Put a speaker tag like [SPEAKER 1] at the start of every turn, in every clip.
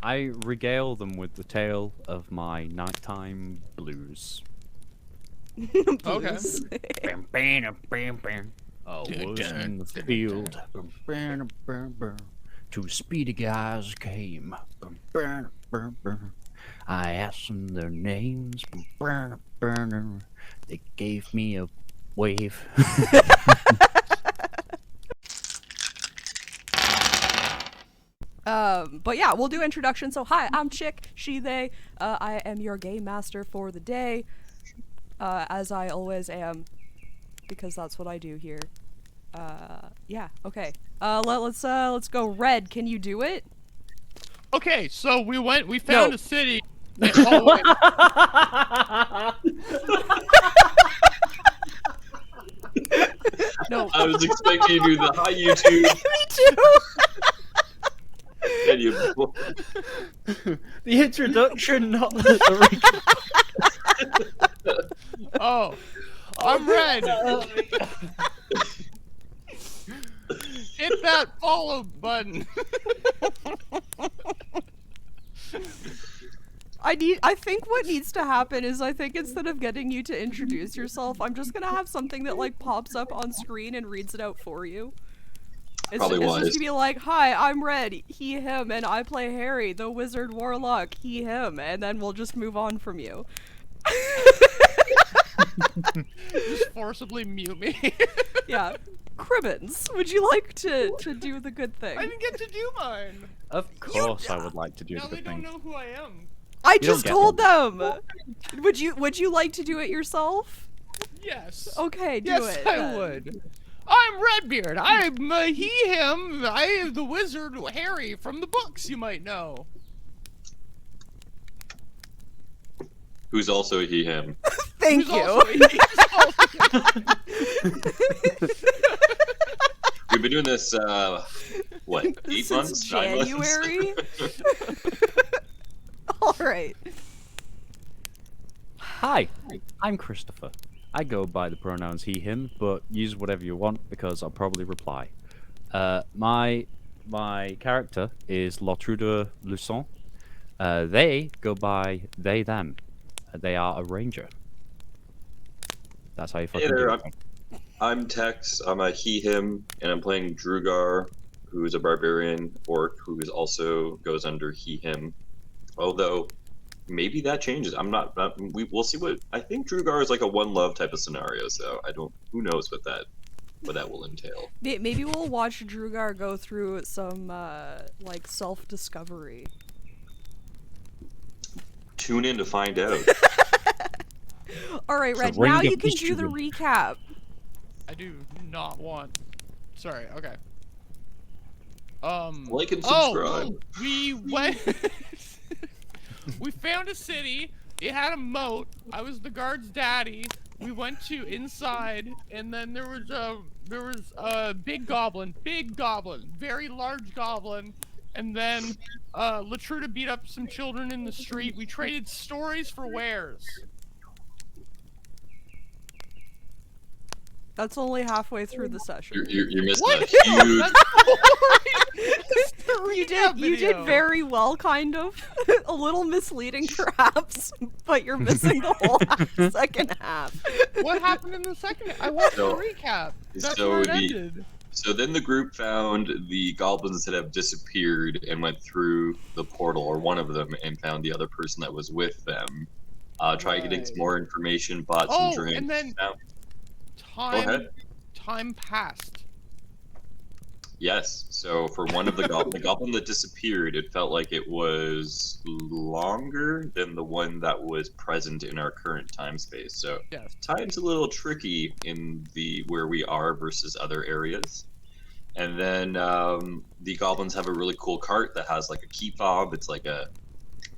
[SPEAKER 1] I regale them with the tale of my nighttime blues.
[SPEAKER 2] Okay.
[SPEAKER 1] I was in the field. Two speedy guys came. I asked them their names. They gave me a wave.
[SPEAKER 3] But yeah, we'll do introduction. So hi, I'm Chick, she, they. I am your game master for the day, as I always am, because that's what I do here. Yeah, okay. Let's go. Red, can you do it?
[SPEAKER 2] Okay, so we found
[SPEAKER 3] No.
[SPEAKER 2] a city. Oh, wait.
[SPEAKER 3] No.
[SPEAKER 4] I was expecting you to do the hi YouTube.
[SPEAKER 3] Me too.
[SPEAKER 4] And you.
[SPEAKER 1] The introduction, not the
[SPEAKER 2] Oh, I'm Red. Hit that follow button.
[SPEAKER 3] I think what needs to happen is I think instead of getting you to introduce yourself, I'm just gonna have something that like pops up on screen and reads it out for you. It's just to be like, hi, I'm Red, he, him, and I play Harry, the wizard warlock, he, him, and then we'll just move on from you.
[SPEAKER 2] Just forcibly mute me.
[SPEAKER 3] Yeah. Cribbins, would you like to do the good thing?
[SPEAKER 2] I didn't get to do mine.
[SPEAKER 1] Of course, I would like to do
[SPEAKER 2] Now
[SPEAKER 1] the
[SPEAKER 2] they
[SPEAKER 1] good
[SPEAKER 2] don't
[SPEAKER 1] thing.
[SPEAKER 2] know who I am.
[SPEAKER 3] I
[SPEAKER 1] You don't
[SPEAKER 3] just
[SPEAKER 1] get
[SPEAKER 3] told
[SPEAKER 1] one.
[SPEAKER 3] them! Would you like to do it yourself?
[SPEAKER 2] Yes.
[SPEAKER 3] Okay, do
[SPEAKER 2] Yes,
[SPEAKER 3] it.
[SPEAKER 2] I
[SPEAKER 3] then.
[SPEAKER 2] would. I'm Redbeard. I'm he, him. I am the wizard Harry from the books you might know.
[SPEAKER 4] Who's also he, him.
[SPEAKER 3] Thank
[SPEAKER 2] Who's
[SPEAKER 3] you.
[SPEAKER 2] also-
[SPEAKER 4] We've been doing this, what, 8
[SPEAKER 3] Since
[SPEAKER 4] months? 9 months?
[SPEAKER 3] January? Alright.
[SPEAKER 1] Hi, I'm Christopher. I go by the pronouns he, him, but use whatever you want because I'll probably reply. My character is L'Autre Luçon. They go by they, them. They are a ranger. That's how you fucking
[SPEAKER 4] Hey there,
[SPEAKER 1] do it.
[SPEAKER 4] I'm Tex, I'm a he, him, and I'm playing Drugar, who is a barbarian orc who is also goes under he, him. Although, maybe that changes. I'm not, we'll see what, I think Drugar is like a one love type of scenario, so I don't, who knows what that will entail.
[SPEAKER 3] Maybe we'll watch Drugar go through some, like, self-discovery.
[SPEAKER 4] Tune in to find out.
[SPEAKER 3] Alright,
[SPEAKER 1] So
[SPEAKER 3] Red,
[SPEAKER 1] ring
[SPEAKER 3] now
[SPEAKER 1] the
[SPEAKER 3] you can do the
[SPEAKER 1] mystery.
[SPEAKER 3] recap.
[SPEAKER 2] I do not want. Sorry. Okay.
[SPEAKER 4] Like and subscribe.
[SPEAKER 2] Oh, we went. We found a city. It had a moat. I was the guard's daddy. We went to inside, and then there was a big goblin, very large goblin, and then Latruda beat up some children in the street. We traded stories for wares.
[SPEAKER 3] That's only halfway through the session.
[SPEAKER 4] You're missing
[SPEAKER 2] What?
[SPEAKER 4] a huge.
[SPEAKER 3] You did very well, kind of. A little misleading, perhaps, but you're missing the whole second half.
[SPEAKER 2] What happened in the second? I watched
[SPEAKER 4] So-
[SPEAKER 2] the recap. That's
[SPEAKER 4] so
[SPEAKER 2] where it
[SPEAKER 4] the-
[SPEAKER 2] ended.
[SPEAKER 4] So then the group found the goblins that have disappeared and went through the portal, or one of them, and found the other person that was with them. Try getting some
[SPEAKER 2] Right.
[SPEAKER 4] more information, bought some
[SPEAKER 2] Oh,
[SPEAKER 4] drinks.
[SPEAKER 2] and then
[SPEAKER 4] Now-
[SPEAKER 2] time passed.
[SPEAKER 4] Yes. So for one of the goblin that disappeared, it felt like it was longer than the one that was present in our current time space. So
[SPEAKER 2] Yes.
[SPEAKER 4] time's a little tricky in the where we are versus other areas. And then the goblins have a really cool cart that has like a key fob. It's like a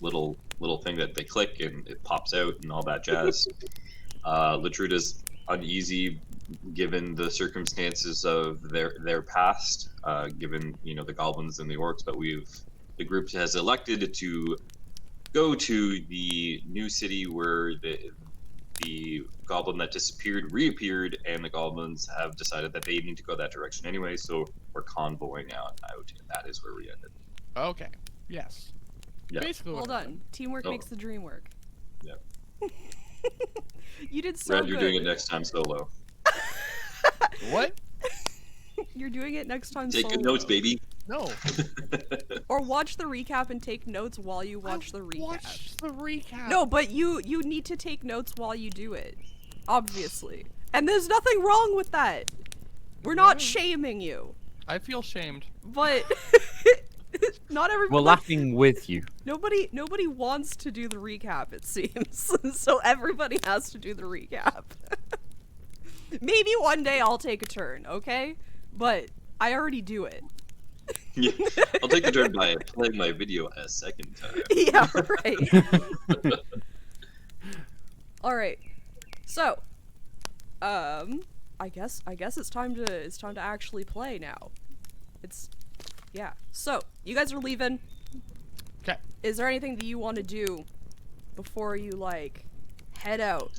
[SPEAKER 4] little thing that they click and it pops out and all that jazz. Latruda's uneasy given the circumstances of their past, given the goblins and the orcs, but the group has elected to go to the new city where the goblin that disappeared reappeared, and the goblins have decided that they need to go that direction anyway, so we're convoying out, and that is where we ended.
[SPEAKER 2] Okay. Yes.
[SPEAKER 4] Yeah.
[SPEAKER 2] Basically,
[SPEAKER 3] Well
[SPEAKER 2] what
[SPEAKER 3] done. Teamwork
[SPEAKER 4] Oh.
[SPEAKER 3] makes the dream work.
[SPEAKER 4] Yeah.
[SPEAKER 3] You did so
[SPEAKER 4] Red,
[SPEAKER 3] good.
[SPEAKER 4] you're doing it next time solo.
[SPEAKER 2] What?
[SPEAKER 3] You're doing it next time
[SPEAKER 4] Take good
[SPEAKER 3] solo.
[SPEAKER 4] notes, baby.
[SPEAKER 2] No.
[SPEAKER 3] Or watch the recap and take notes while you watch the recap.
[SPEAKER 2] Watch the recap.
[SPEAKER 3] No, but you need to take notes while you do it. Obviously. And there's nothing wrong with that. We're not shaming you.
[SPEAKER 2] I feel shamed.
[SPEAKER 3] But not everybody
[SPEAKER 1] We're laughing with you.
[SPEAKER 3] Nobody wants to do the recap, it seems. So everybody has to do the recap. Maybe one day I'll take a turn, okay? But I already do it.
[SPEAKER 4] Yeah. I'll take the turn by playing my video a second time.
[SPEAKER 3] Yeah, right. All right. So, I guess it's time to actually play now. Yeah. So, you guys are leaving.
[SPEAKER 2] Okay.
[SPEAKER 3] Is there anything that you want to do before you like head out?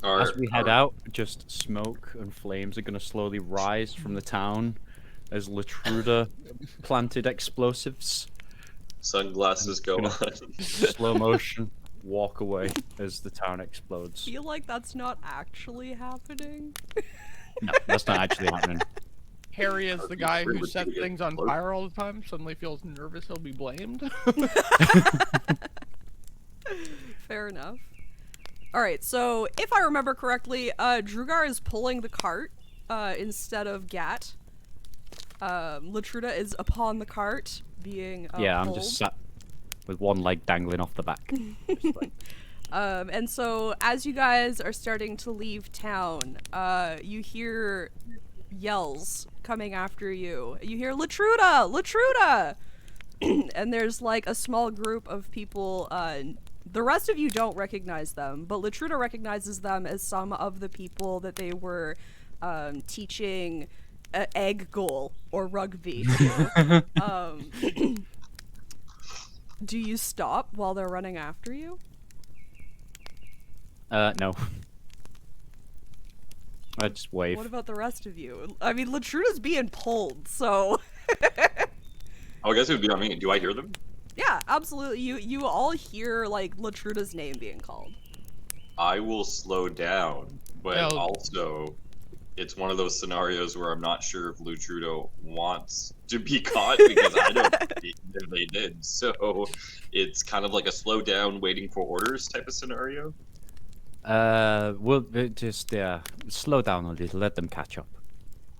[SPEAKER 1] As we head out, just smoke and flames are gonna slowly rise from the town as Latruda planted explosives.
[SPEAKER 4] Sunglasses go
[SPEAKER 1] Gonna-
[SPEAKER 4] on.
[SPEAKER 1] Slow motion, walk away as the town explodes.
[SPEAKER 3] Feel like that's not actually happening.
[SPEAKER 1] No, that's not actually happening.
[SPEAKER 2] Harry is the guy who
[SPEAKER 4] We're
[SPEAKER 2] sets
[SPEAKER 4] gonna get
[SPEAKER 2] things on
[SPEAKER 4] close.
[SPEAKER 2] fire all the time. Suddenly feels nervous he'll be blamed.
[SPEAKER 3] Fair enough. All right, so if I remember correctly, Drugar is pulling the cart instead of Gat. Latruda is upon the cart, being
[SPEAKER 1] Yeah, I'm
[SPEAKER 3] pulled.
[SPEAKER 1] just sat with one leg dangling off the back. Just like-
[SPEAKER 3] And so as you guys are starting to leave town, you hear yells coming after you. You hear Latruda! Latruda! And there's like a small group of people. The rest of you don't recognize them, but Latruda recognizes them as some of the people that they were teaching egg goal or rugby to. Do you stop while they're running after you?
[SPEAKER 1] No. I just wave.
[SPEAKER 3] What about the rest of you? I mean, Latruda's being pulled, so
[SPEAKER 4] Oh, I guess it would be on me. Do I hear them?
[SPEAKER 3] yeah, absolutely. You all hear like Latruda's name being called.
[SPEAKER 4] I will slow down, but
[SPEAKER 2] No.
[SPEAKER 4] also it's one of those scenarios where I'm not sure if Lutrudo wants to be caught because I don't think they did. So it's kind of like a slow down, waiting for orders type of scenario.
[SPEAKER 1] We'll just slow down a little, let them catch up.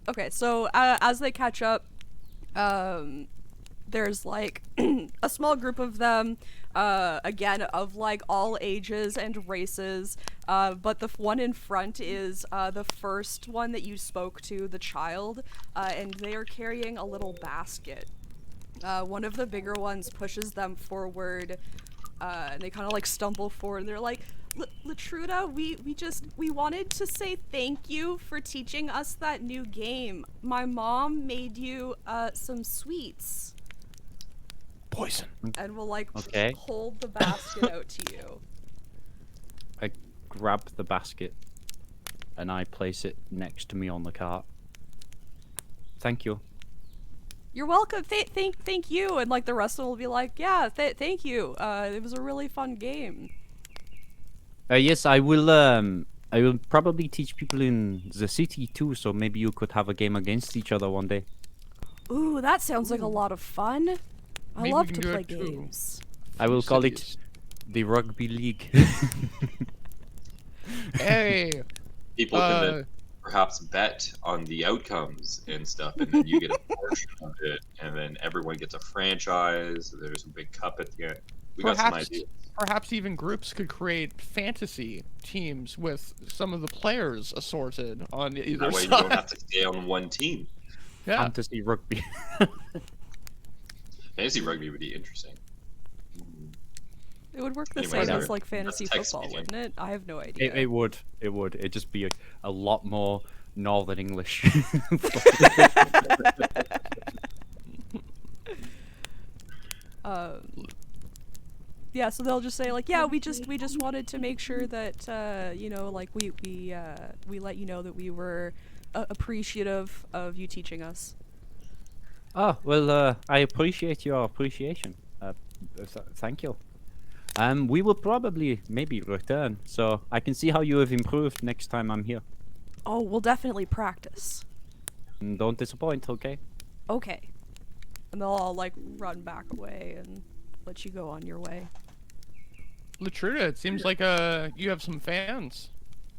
[SPEAKER 3] Okay, so as they catch up, there's like a small group of them, again of like all ages and races, but the one in front is the first one that you spoke to, the child, and they are carrying a little basket. One of the bigger ones pushes them forward, and they kind of like stumble forward. They're like, Latruda, we wanted to say thank you for teaching us that new game. My mom made you some sweets.
[SPEAKER 2] Poison.
[SPEAKER 3] And we'll like
[SPEAKER 1] Okay.
[SPEAKER 3] hold the basket out to you.
[SPEAKER 1] I grab the basket and I place it next to me on the cart. Thank you.
[SPEAKER 3] You're welcome. Thank you. And like the rest of them will be like, yeah, thank you. It was a really fun game.
[SPEAKER 1] Yes, I will probably teach people in the city too, so maybe you could have a game against each other one day.
[SPEAKER 3] Ooh, that sounds like a lot of fun. I
[SPEAKER 2] Maybe we
[SPEAKER 3] love
[SPEAKER 2] can
[SPEAKER 3] to
[SPEAKER 2] do
[SPEAKER 3] play
[SPEAKER 2] it too.
[SPEAKER 3] games.
[SPEAKER 1] I will call it
[SPEAKER 2] Cities.
[SPEAKER 1] the Rugby League.
[SPEAKER 2] Hey.
[SPEAKER 4] People can then perhaps bet on the outcomes and stuff, and then you get a portion of it, and then everyone gets a franchise. There's a big cup at the end. We got some
[SPEAKER 2] Perhaps,
[SPEAKER 4] ideas.
[SPEAKER 2] perhaps even groups could create fantasy teams with some of the players assorted on either
[SPEAKER 4] That way
[SPEAKER 2] side.
[SPEAKER 4] you don't have to stay on one team.
[SPEAKER 2] Yeah.
[SPEAKER 1] Fantasy rugby.
[SPEAKER 4] Fantasy rugby would be interesting.
[SPEAKER 3] It would work the
[SPEAKER 4] Anyway,
[SPEAKER 3] same as
[SPEAKER 1] sorry.
[SPEAKER 3] like fantasy
[SPEAKER 4] text
[SPEAKER 3] football,
[SPEAKER 4] meeting.
[SPEAKER 3] wouldn't it? I have no idea.
[SPEAKER 1] It would. It'd just be a lot more Northern English.
[SPEAKER 3] Yeah, so they'll just say like, yeah, we just wanted to make sure that you know, like we let you know that we were appreciative of you teaching us.
[SPEAKER 1] Oh, well, I appreciate your appreciation. Thank you. We will probably maybe return, so I can see how you have improved next time I'm here.
[SPEAKER 3] Oh, we'll definitely practice.
[SPEAKER 1] Don't disappoint, okay?
[SPEAKER 3] Okay. And they'll all like run back away and let you go on your way.
[SPEAKER 2] Latruda, it seems like you have some fans.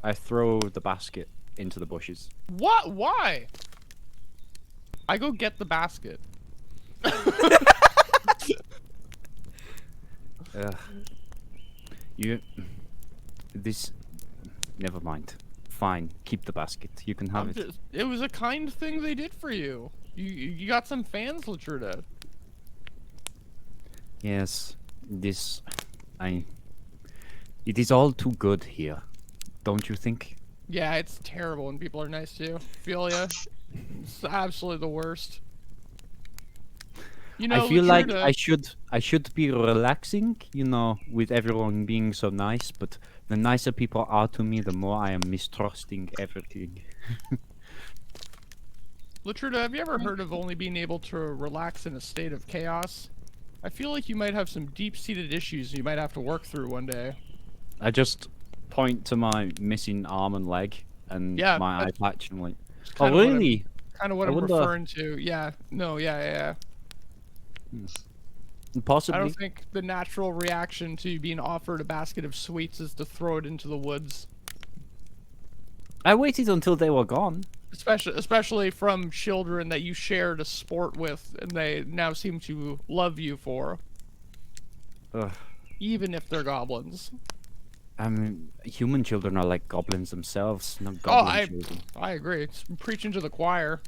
[SPEAKER 1] I throw the basket into the bushes.
[SPEAKER 2] What? Why? I go get the basket.
[SPEAKER 1] This. Never mind. Fine, keep the basket. You can have it.
[SPEAKER 2] It was a kind thing they did for you. You got some fans, Latruda.
[SPEAKER 1] Yes, it is all too good here, don't you think?
[SPEAKER 2] Yeah, it's terrible when people are nice to you. Feel ya? It's absolutely the worst. You know,
[SPEAKER 1] I feel like
[SPEAKER 2] Latruda,
[SPEAKER 1] I should be relaxing, you know, with everyone being so nice, but the nicer people are to me, the more I am mistrusting everything.
[SPEAKER 2] Latruda, have you ever heard of only being able to relax in a state of chaos? I feel like you might have some deep-seated issues you might have to work through one day.
[SPEAKER 1] I just point to my missing arm and leg and
[SPEAKER 2] Yeah,
[SPEAKER 1] my eye patch and like,
[SPEAKER 2] It's
[SPEAKER 1] oh
[SPEAKER 2] kinda what I'm-
[SPEAKER 1] really?
[SPEAKER 2] Kind of what
[SPEAKER 1] I
[SPEAKER 2] I'm
[SPEAKER 1] wonder-
[SPEAKER 2] referring to. Yeah. No. Yeah. I
[SPEAKER 1] Possibly.
[SPEAKER 2] don't think the natural reaction to being offered a basket of sweets is to throw it into the woods.
[SPEAKER 1] I waited until they were gone.
[SPEAKER 2] Especially from children that you shared a sport with and they now seem to love you for.
[SPEAKER 1] Ugh.
[SPEAKER 2] Even if they're goblins.
[SPEAKER 1] I mean, human children are like goblins themselves, not
[SPEAKER 2] Oh,
[SPEAKER 1] goblin children.
[SPEAKER 2] I agree. It's preaching to the choir.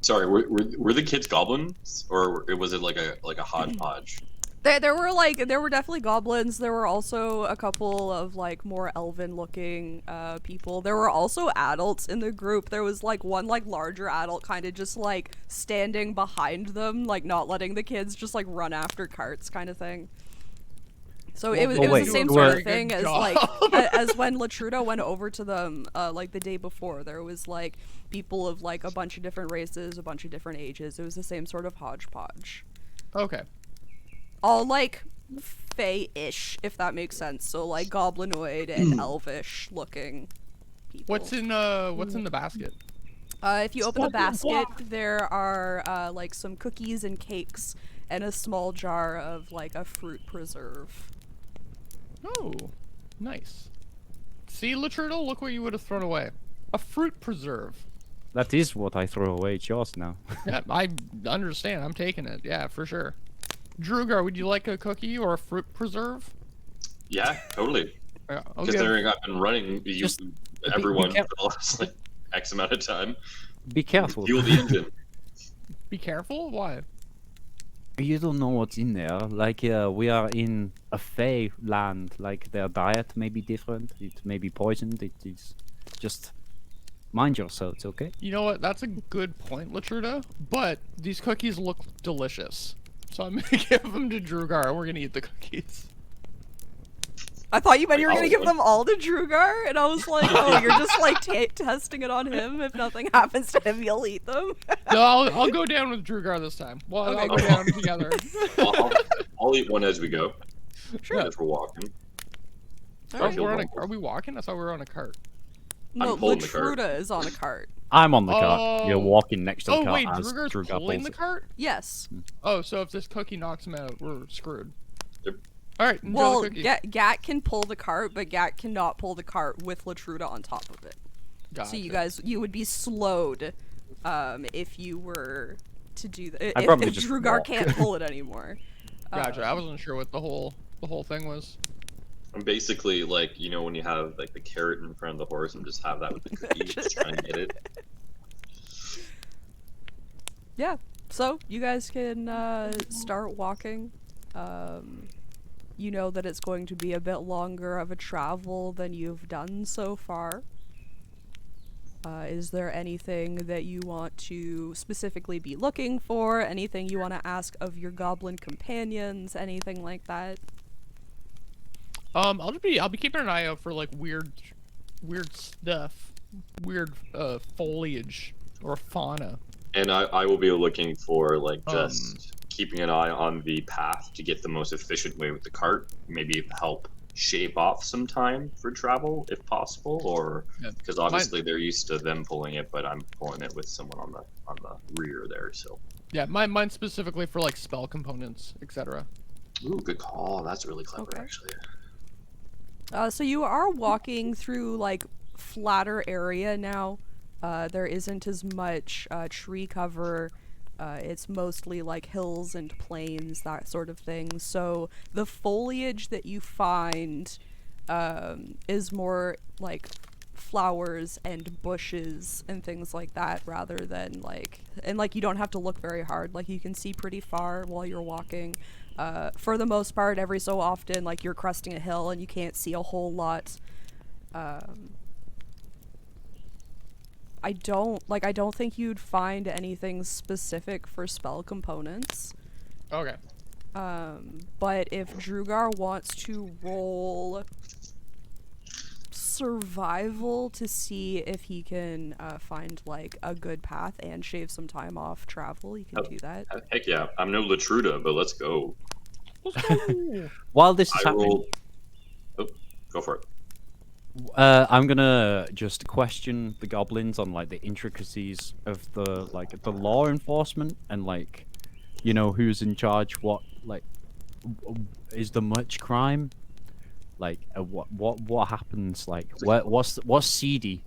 [SPEAKER 4] Sorry, were the kids goblins, or was it like a hodgepodge?
[SPEAKER 3] There were definitely goblins. There were also a couple of like more elven looking people. There were also adults in the group. There was like one like larger adult kind of just like standing behind them, like not letting the kids just like run after carts kind of thing. So it was
[SPEAKER 1] wait,
[SPEAKER 3] the same
[SPEAKER 1] you
[SPEAKER 3] sort
[SPEAKER 1] were-
[SPEAKER 3] of thing as like as when Latruda went over to them like the day before. There was like people of like a bunch of different races, a bunch of different ages. It was the same sort of hodgepodge.
[SPEAKER 2] Okay.
[SPEAKER 3] All like fey-ish, if that makes sense. So like goblinoid and elvish looking people.
[SPEAKER 2] What's in the basket?
[SPEAKER 3] If you open the basket, there are like some cookies and cakes and a small jar of like a fruit preserve.
[SPEAKER 2] Oh, nice. See, Latruda, look what you would have thrown away. A fruit preserve.
[SPEAKER 1] That is what I throw away. It's yours now.
[SPEAKER 2] Yeah, I understand. I'm taking it. Yeah, for sure. Drugar, would you like a cookie or a fruit preserve?
[SPEAKER 4] Yeah, totally.
[SPEAKER 2] Yeah, I'll
[SPEAKER 4] Considering I've been running everyone for
[SPEAKER 1] careful.
[SPEAKER 4] the last like X amount of time.
[SPEAKER 1] Be careful.
[SPEAKER 4] Fuel the engine.
[SPEAKER 2] be careful. Why?
[SPEAKER 1] You don't know what's in there. Like, we are in a Fey land. Like, their diet may be different. It may be poisoned. It is just mind yourselves, okay?
[SPEAKER 2] You know what? That's a good point, Latruda. But these cookies look delicious, so I'm gonna give them to Drugar. We're gonna eat the cookies.
[SPEAKER 3] I thought you meant you were gonna give them all to Drugar, and I was like, oh, you're just like testing it on him. If nothing happens to him, you'll eat them.
[SPEAKER 2] No, I'll go down with Drugar this time. Well,
[SPEAKER 3] Okay,
[SPEAKER 2] I'll go
[SPEAKER 3] cool.
[SPEAKER 2] down together.
[SPEAKER 4] I'll eat one as we go.
[SPEAKER 3] Sure.
[SPEAKER 4] As we're walking.
[SPEAKER 3] Alright.
[SPEAKER 2] Are we walking? I thought we were on a cart.
[SPEAKER 3] No,
[SPEAKER 4] I'm pulling the cart.
[SPEAKER 3] Latruda is on a cart.
[SPEAKER 1] I'm on the cart. You're
[SPEAKER 2] Oh.
[SPEAKER 1] walking next to the
[SPEAKER 2] Oh
[SPEAKER 1] cart
[SPEAKER 2] wait,
[SPEAKER 1] as
[SPEAKER 2] Drugar's
[SPEAKER 1] Drugar
[SPEAKER 2] pulling
[SPEAKER 1] pulls
[SPEAKER 2] the
[SPEAKER 1] it.
[SPEAKER 2] cart?
[SPEAKER 3] Yes.
[SPEAKER 2] Oh, so if this cookie knocks him out, we're screwed.
[SPEAKER 4] Yep.
[SPEAKER 2] All right, enjoy
[SPEAKER 3] Well,
[SPEAKER 2] the cookie.
[SPEAKER 3] Gat can pull the cart, but Gat cannot pull the cart with Latruda on top of it. So you would be slowed if you were to do that.
[SPEAKER 1] I'd probably
[SPEAKER 3] If
[SPEAKER 1] just
[SPEAKER 3] Drugar
[SPEAKER 1] walk.
[SPEAKER 3] can't pull it anymore.
[SPEAKER 2] Gotcha. I wasn't sure what the whole thing was.
[SPEAKER 4] I'm basically like, you know, when you have like the carrot in front of the horse, I'm just have that with the cookie, just trying to get it.
[SPEAKER 3] Yeah. So you guys can start walking. You know that it's going to be a bit longer of a travel than you've done so far. Is there anything that you want to specifically be looking for? Anything you want to ask of your goblin companions? Anything like that?
[SPEAKER 2] I'll be keeping an eye out for like weird stuff, weird foliage or fauna.
[SPEAKER 4] And I will be looking for like just keeping an eye on the path to get the most efficient way with the cart. Maybe help shave off some time for travel if possible, or because obviously they're used to them pulling it, but I'm pulling it with someone on the rear there. So
[SPEAKER 2] yeah, mine specifically for like spell components, etc.
[SPEAKER 4] ooh, good call. That's really clever, actually.
[SPEAKER 3] So you are walking through like flatter area now. There isn't as much tree cover. It's mostly like hills and plains, that sort of thing. So the foliage that you find is more like flowers and bushes and things like that, rather than like, and like you don't have to look very hard. Like you can see pretty far while you're walking. For the most part, every so often, like you're cresting a hill and you can't see a whole lot. I don't think you'd find anything specific for spell components.
[SPEAKER 2] Okay.
[SPEAKER 3] But if Drugar wants to roll survival to see if he can find like a good path and shave some time off travel, he can do that.
[SPEAKER 4] Heck yeah. I'm no Latruda, but let's go.
[SPEAKER 1] While this is
[SPEAKER 4] I
[SPEAKER 1] happening,
[SPEAKER 4] rolled... Oh, go for it.
[SPEAKER 1] I'm gonna just question the goblins on like the intricacies of the law enforcement and like, you know, who's in charge. What like is there much crime? Like what happens? Like what's seedy?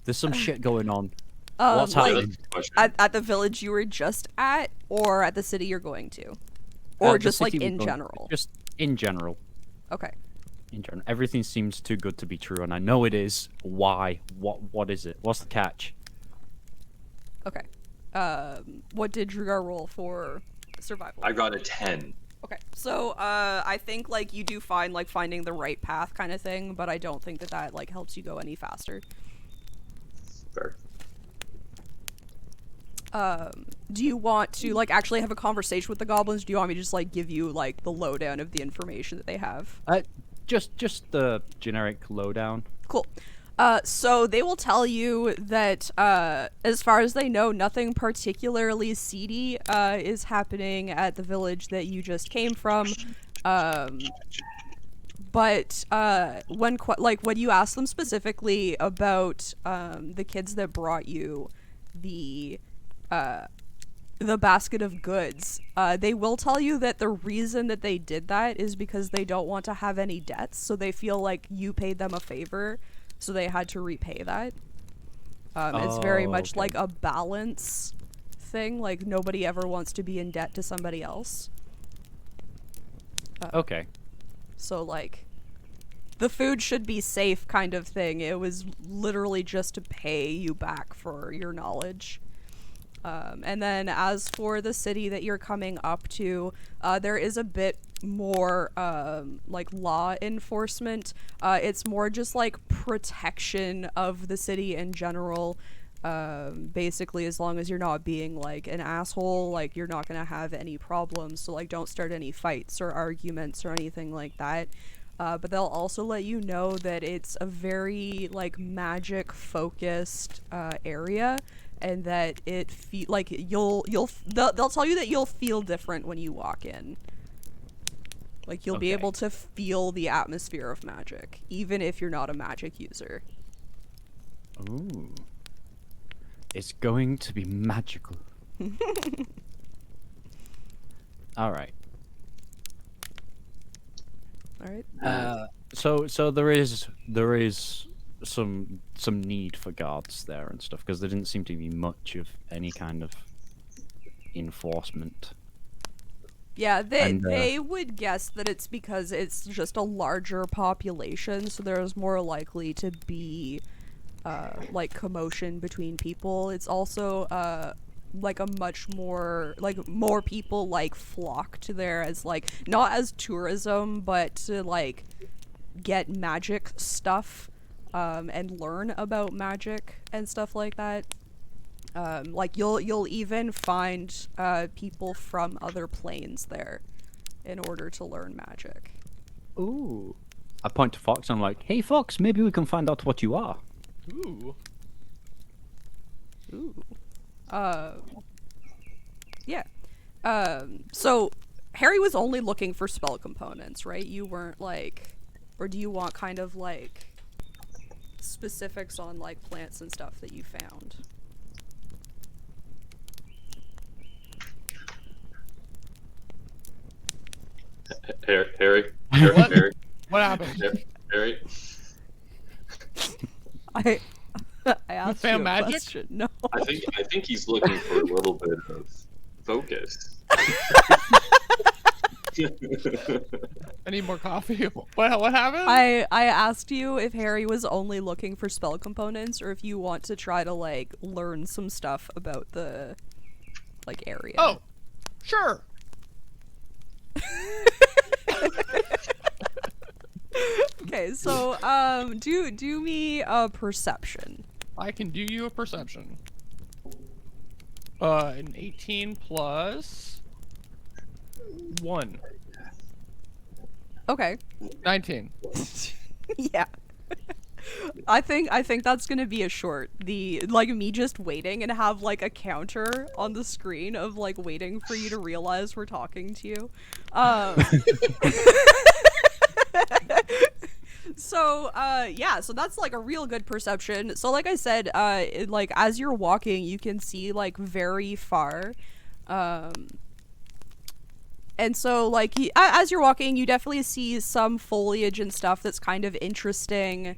[SPEAKER 1] There's some shit going on. What's
[SPEAKER 3] Like,
[SPEAKER 1] happening?
[SPEAKER 3] at the village you were just at, or at the city you're going to, or
[SPEAKER 1] The
[SPEAKER 3] just like
[SPEAKER 1] city we're
[SPEAKER 3] in
[SPEAKER 1] going-
[SPEAKER 3] general?
[SPEAKER 1] Just in general.
[SPEAKER 3] Okay.
[SPEAKER 1] In general, everything seems too good to be true, and I know it is. Why? What is it? What's the catch?
[SPEAKER 3] Okay. What did Drugar roll for survival?
[SPEAKER 4] I got a 10.
[SPEAKER 3] Okay, so I think like you do find like finding the right path kind of thing, but I don't think that like helps you go any faster.
[SPEAKER 4] Fair.
[SPEAKER 3] Do you want to like actually have a conversation with the goblins? Do you want me to just like give you like the lowdown of the information that they have?
[SPEAKER 1] Just the generic lowdown.
[SPEAKER 3] Cool. So they will tell you that, as far as they know, nothing particularly seedy is happening at the village that you just came from. But when you ask them specifically about the kids that brought you the basket of goods, they will tell you that the reason that they did that is because they don't want to have any debts, so they feel like you paid them a favor. So they had to repay that. It's very much like a balance thing. Like, nobody ever wants to be in debt to somebody else.
[SPEAKER 1] Okay.
[SPEAKER 3] So, like, the food should be safe kind of thing. It was literally just to pay you back for your knowledge. And then as for the city that you're coming up to, there is a bit more like law enforcement. It's more just like protection of the city in general. Basically, as long as you're not being like an asshole, like you're not gonna have any problems. So like don't start any fights or arguments or anything like that. But they'll also let you know that it's a very like magic focused area. And that it they'll tell you that you'll feel different when you walk in. Like you'll be able to feel the atmosphere of magic, even if you're not a magic user.
[SPEAKER 1] Ooh. It's going to be magical. All right.
[SPEAKER 3] All right.
[SPEAKER 1] So there is some need for guards there and stuff, because there didn't seem to be much of any kind of enforcement.
[SPEAKER 3] Yeah, they would guess that it's because it's just a larger population, so there's more likely to be like commotion between people. It's also like a much more like more people like flock to there as like not as tourism, but to like get magic stuff. And learn about magic and stuff like that. Like you'll even find people from other planes there in order to learn magic.
[SPEAKER 1] Ooh. I point to Fox and I'm like, hey Fox, maybe we can find out what you are.
[SPEAKER 2] Ooh.
[SPEAKER 3] Ooh. Yeah. So Harry was only looking for spell components, right? You weren't like, or do you want kind of like specifics on like plants and stuff that you found?
[SPEAKER 4] Harry.
[SPEAKER 2] What?
[SPEAKER 4] Harry.
[SPEAKER 2] What happened?
[SPEAKER 4] Harry.
[SPEAKER 3] I asked
[SPEAKER 2] found
[SPEAKER 3] you a
[SPEAKER 2] magic?
[SPEAKER 3] question. No.
[SPEAKER 4] I think he's looking for a little bit of focus.
[SPEAKER 2] I need more coffee. What happened?
[SPEAKER 3] I asked you if Harry was only looking for spell components or if you want to try to like learn some stuff about the like area.
[SPEAKER 2] Oh, sure.
[SPEAKER 3] Okay, so do me a perception.
[SPEAKER 2] I can do you a perception. An 18 plus 1.
[SPEAKER 3] Okay.
[SPEAKER 2] 19.
[SPEAKER 3] Yeah. I think that's gonna be a short. The like me just waiting and have like a counter on the screen of like waiting for you to realize we're talking to you. So yeah, so that's like a real good perception. So like I said, like as you're walking, you can see like very far. And so, like, as you're walking, you definitely see some foliage and stuff that's kind of interesting.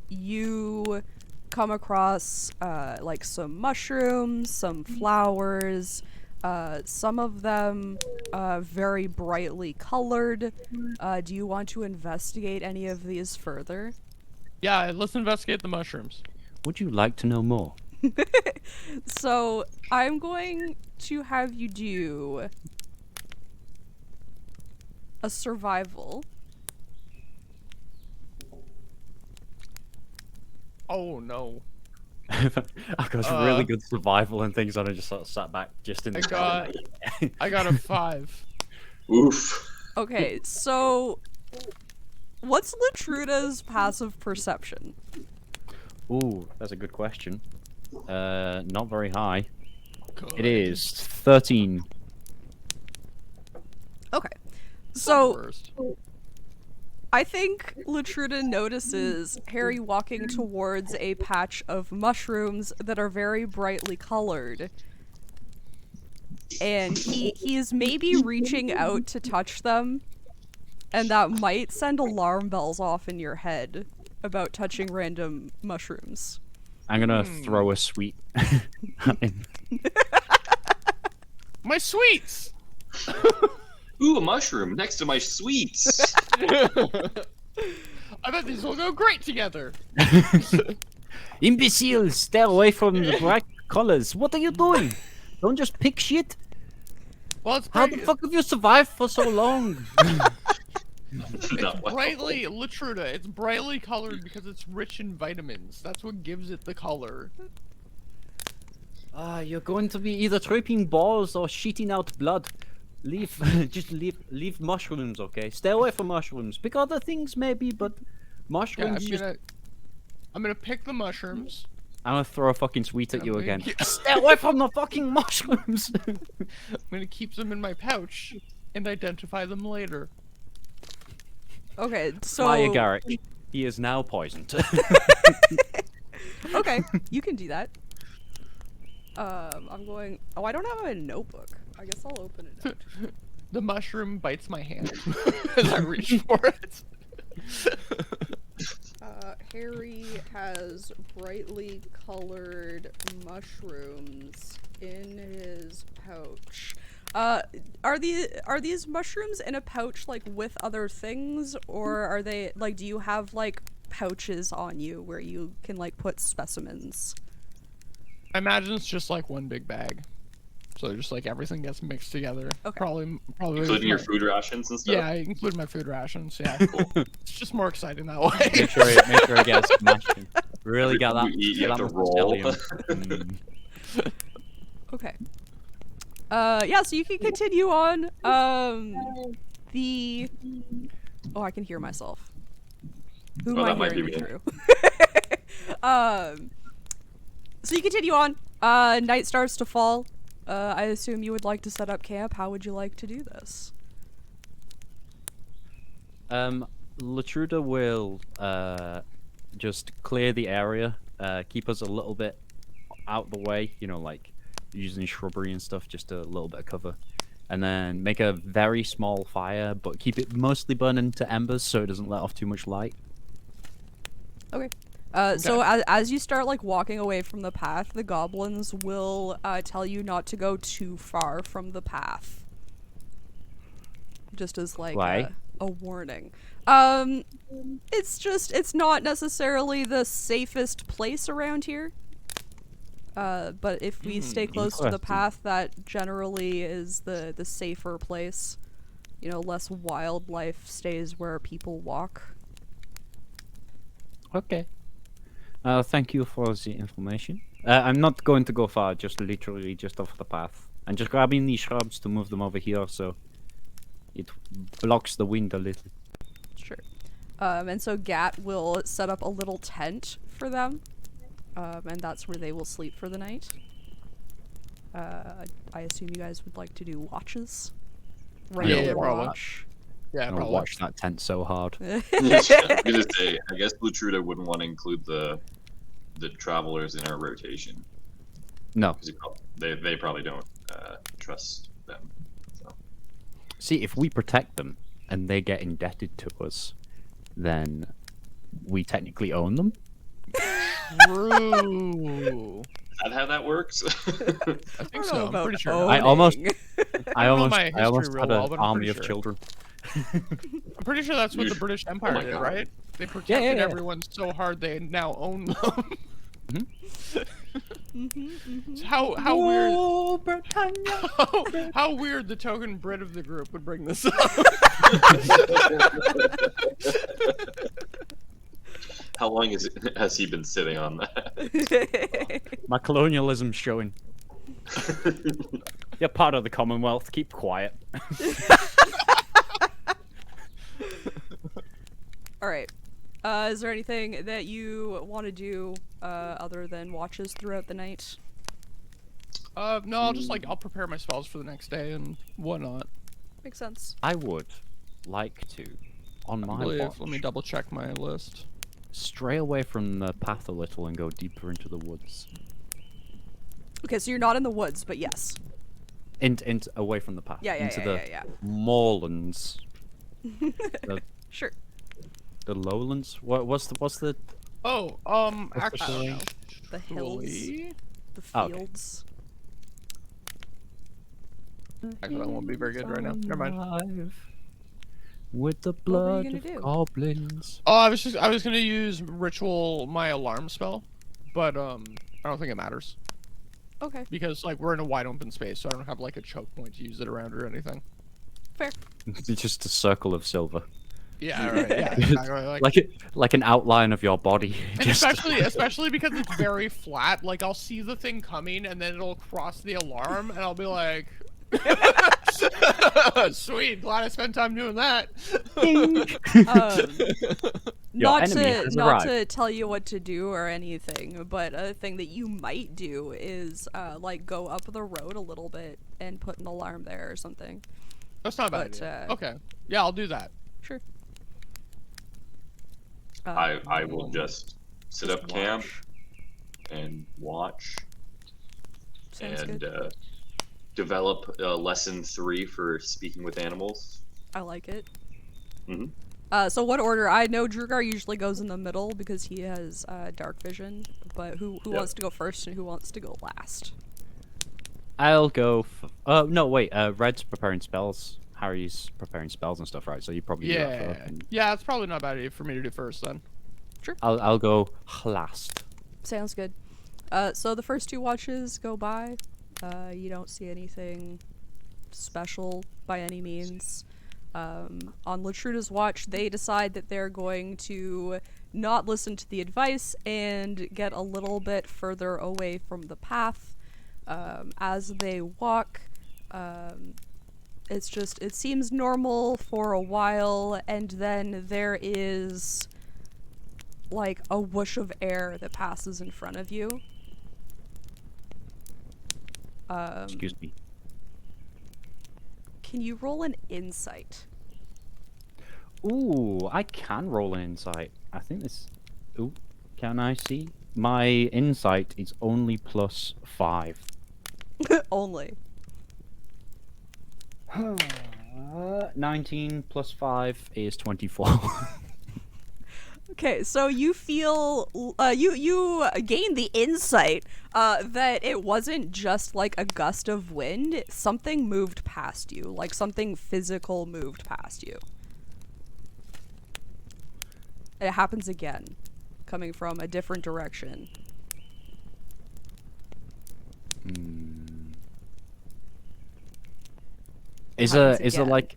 [SPEAKER 3] You come across, like, some mushrooms, some flowers, some of them very brightly colored. Do you want to investigate any of these further?
[SPEAKER 2] Yeah, let's investigate the mushrooms.
[SPEAKER 1] Would you like to know more?
[SPEAKER 3] So, I'm going to have you do a survival.
[SPEAKER 2] Oh no.
[SPEAKER 1] I've got really good survival and things, and I just sort of sat back just in the
[SPEAKER 2] I got a 5.
[SPEAKER 4] Oof.
[SPEAKER 3] Okay, so what's Latruda's passive perception?
[SPEAKER 1] Ooh, that's a good question. Not very high.
[SPEAKER 2] Good.
[SPEAKER 1] It is 13.
[SPEAKER 3] Okay. So
[SPEAKER 2] Worst.
[SPEAKER 3] I think Latruda notices Harry walking towards a patch of mushrooms that are very brightly colored. And he's maybe reaching out to touch them, and that might send alarm bells off in your head about touching random mushrooms.
[SPEAKER 1] I'm gonna throw a sweet at him.
[SPEAKER 2] My sweets!
[SPEAKER 4] Ooh, a mushroom next to my sweets.
[SPEAKER 2] I bet these will go great together.
[SPEAKER 1] Imbeciles, stay away from the bright colors. What are you doing? Don't just pick shit.
[SPEAKER 2] Well, it's
[SPEAKER 1] How the fuck have you survived for so long?
[SPEAKER 4] Not well.
[SPEAKER 2] brightly Latruda. It's brightly colored because it's rich in vitamins. That's what gives it the color.
[SPEAKER 1] You're going to be either tripping balls or shitting out blood. Just leave mushrooms, okay? Stay away from mushrooms. Pick other things maybe, but
[SPEAKER 2] Yeah,
[SPEAKER 1] mushrooms.
[SPEAKER 2] I'm gonna pick the mushrooms.
[SPEAKER 1] I'm gonna throw a fucking sweet at you
[SPEAKER 2] I'm gonna
[SPEAKER 1] again.
[SPEAKER 2] keep-
[SPEAKER 1] Stay away from the fucking mushrooms.
[SPEAKER 2] I'm gonna keep them in my pouch and identify them later.
[SPEAKER 3] Okay, so
[SPEAKER 1] Fire Garrick. He is now poisoned.
[SPEAKER 3] okay, you can do that. I'm going. Oh, I don't have a notebook. I guess I'll open it up.
[SPEAKER 2] The mushroom bites my hand as I reach for it.
[SPEAKER 3] Harry has brightly colored mushrooms in his pouch. Are these mushrooms in a pouch like with other things, or are they like? Do you have like pouches on you where you can like put specimens?
[SPEAKER 2] I imagine it's just like one big bag. So just like everything gets mixed together.
[SPEAKER 3] Okay.
[SPEAKER 2] Probably
[SPEAKER 4] Including your food rations and stuff.
[SPEAKER 2] Yeah, I include my food rations. Yeah.
[SPEAKER 4] Cool.
[SPEAKER 2] It's just more exciting that way.
[SPEAKER 1] make sure it gets smashed in. Really got that.
[SPEAKER 4] You eat, you
[SPEAKER 1] get
[SPEAKER 4] have
[SPEAKER 1] that
[SPEAKER 4] to roll.
[SPEAKER 1] mycelium.
[SPEAKER 3] Okay. Yeah, so you can continue on. Oh, I can hear myself. Who
[SPEAKER 4] Oh,
[SPEAKER 3] am I
[SPEAKER 4] that might be
[SPEAKER 3] hearing
[SPEAKER 4] me.
[SPEAKER 3] through? So you continue on. Night starts to fall. I assume you would like to set up camp. How would you like to do this?
[SPEAKER 1] Latruda will just clear the area, keep us a little bit out the way, you know, like using shrubbery and stuff, just a little bit of cover. And then make a very small fire, but keep it mostly burning to embers so it doesn't let off too much light.
[SPEAKER 3] Okay. So as you start like walking away from the path, the goblins will tell you not to go too far from the path. Just as like a warning. It's not necessarily the safest place around here. But if we stay close to the path, that generally is the safer place. You know, less wildlife stays where people walk.
[SPEAKER 1] Okay. Thank you for the information. I'm not going to go far, just literally just off the path. I'm just grabbing these shrubs to move them over here so it blocks the wind a little.
[SPEAKER 3] Sure. And so Gat will set up a little tent for them. And that's where they will sleep for the night. I assume you guys would like to do watches?
[SPEAKER 2] Yeah,
[SPEAKER 3] watch.
[SPEAKER 2] Yeah,
[SPEAKER 1] I'm gonna watch that tent so hard.
[SPEAKER 4] I'm gonna say, I guess Blutruda wouldn't want to include the travelers in our rotation.
[SPEAKER 1] No.
[SPEAKER 4] They probably don't trust them. So.
[SPEAKER 1] See, if we protect them and they get indebted to us, then we technically own them.
[SPEAKER 2] True.
[SPEAKER 4] Is that how that works?
[SPEAKER 2] I think so. I'm pretty sure.
[SPEAKER 1] I almost
[SPEAKER 2] I
[SPEAKER 1] had
[SPEAKER 2] well,
[SPEAKER 1] an
[SPEAKER 2] but I'm
[SPEAKER 1] army
[SPEAKER 2] pretty
[SPEAKER 1] of
[SPEAKER 2] sure.
[SPEAKER 1] children.
[SPEAKER 2] I'm pretty sure that's what the British Empire
[SPEAKER 4] my
[SPEAKER 2] did,
[SPEAKER 4] God.
[SPEAKER 2] right? They protected
[SPEAKER 1] yeah.
[SPEAKER 2] everyone so hard they now own them. So how weird? How weird the token Brit of the group would bring this up.
[SPEAKER 4] How long has he been sitting on that?
[SPEAKER 1] My colonialism's showing. You're part of the Commonwealth. Keep quiet.
[SPEAKER 3] All right. Is there anything that you want to do other than watches throughout the night?
[SPEAKER 2] No, I'll prepare my spells for the next day and whatnot.
[SPEAKER 3] Makes sense.
[SPEAKER 1] I would like to, on my watch,
[SPEAKER 2] Let me double check my list.
[SPEAKER 1] stray away from the path a little and go deeper into the woods.
[SPEAKER 3] Okay, so you're not in the woods, but yes.
[SPEAKER 1] Into away from the path.
[SPEAKER 3] Yeah,
[SPEAKER 1] into the
[SPEAKER 3] yeah.
[SPEAKER 1] moorlands.
[SPEAKER 3] Sure.
[SPEAKER 1] The lowlands. What's the?
[SPEAKER 2] Oh, actually,
[SPEAKER 3] The hills, the
[SPEAKER 1] Oh, okay.
[SPEAKER 3] fields.
[SPEAKER 2] Actually, that won't be very good right now. Never mind.
[SPEAKER 1] Alive with the
[SPEAKER 3] were you
[SPEAKER 1] blood
[SPEAKER 3] gonna
[SPEAKER 1] of
[SPEAKER 3] do?
[SPEAKER 1] goblins.
[SPEAKER 2] Oh, I was gonna use ritual my alarm spell, but I don't think it matters
[SPEAKER 3] Okay,
[SPEAKER 2] because like we're in a wide open space, so I don't have like a choke point to use it around or anything.
[SPEAKER 3] fair.
[SPEAKER 1] It's just a circle of silver,
[SPEAKER 2] Yeah, right. Yeah, exactly.
[SPEAKER 1] like an outline of your body.
[SPEAKER 2] And
[SPEAKER 1] Just
[SPEAKER 2] especially because it's very flat. Like I'll see the thing coming, and then it'll cross the alarm, and I'll be like, "Sweet, glad I spent time doing that."
[SPEAKER 1] Your enemy has
[SPEAKER 3] Not
[SPEAKER 1] arrived.
[SPEAKER 3] to tell you what to do or anything, but a thing that you might do is like go up the road a little bit and put an alarm there or something.
[SPEAKER 2] That's not a bad
[SPEAKER 3] But,
[SPEAKER 2] idea. Okay, yeah, I'll do that.
[SPEAKER 3] Sure.
[SPEAKER 4] I will just sit up camp
[SPEAKER 3] watch.
[SPEAKER 4] and watch
[SPEAKER 3] Sounds
[SPEAKER 4] and
[SPEAKER 3] good.
[SPEAKER 4] develop lesson 3 for speaking with animals.
[SPEAKER 3] I like it.
[SPEAKER 4] Mhm.
[SPEAKER 3] So what order? I know Drugar usually goes in the middle because he has dark vision, but who wants to go first and who wants to go last?
[SPEAKER 1] I'll go. No, wait. Red's preparing spells. Harry's preparing spells and stuff, right? So you probably do that
[SPEAKER 2] Yeah,
[SPEAKER 1] first. and
[SPEAKER 2] yeah, it's probably not a bad idea for me to do first then.
[SPEAKER 1] I'll go last.
[SPEAKER 3] Sounds good. So the first 2 watches go by. You don't see anything special by any means. On Latruda's watch, they decide that they're going to not listen to the advice and get a little bit further away from the path. As they walk, it seems normal for a while, and then there is like a whoosh of air that passes in front of you.
[SPEAKER 1] Excuse me.
[SPEAKER 3] Can you roll an insight?
[SPEAKER 1] Ooh, I can roll an insight. I think this. Ooh, can I see? My insight is only +5.
[SPEAKER 3] Only.
[SPEAKER 1] 19 plus 5 is 24.
[SPEAKER 3] Okay, so you feel you gain the insight that it wasn't just like a gust of wind. Something moved past you, like something physical moved past you. It happens again, coming from a different direction.
[SPEAKER 1] Is
[SPEAKER 3] Happens
[SPEAKER 1] it
[SPEAKER 3] again.
[SPEAKER 1] like,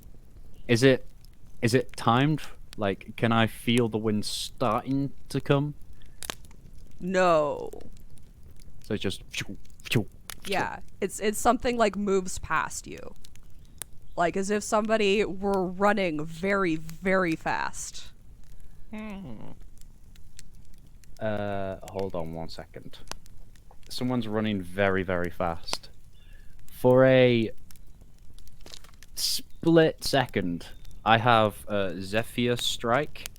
[SPEAKER 1] is it timed? Like, can I feel the wind starting to come?
[SPEAKER 3] No.
[SPEAKER 1] So it's just.
[SPEAKER 3] Yeah, it's something like moves past you. Like as if somebody were running very, very fast.
[SPEAKER 1] Hold on 1 second. Someone's running very, very fast. For a split second, I have Zephyr Strike,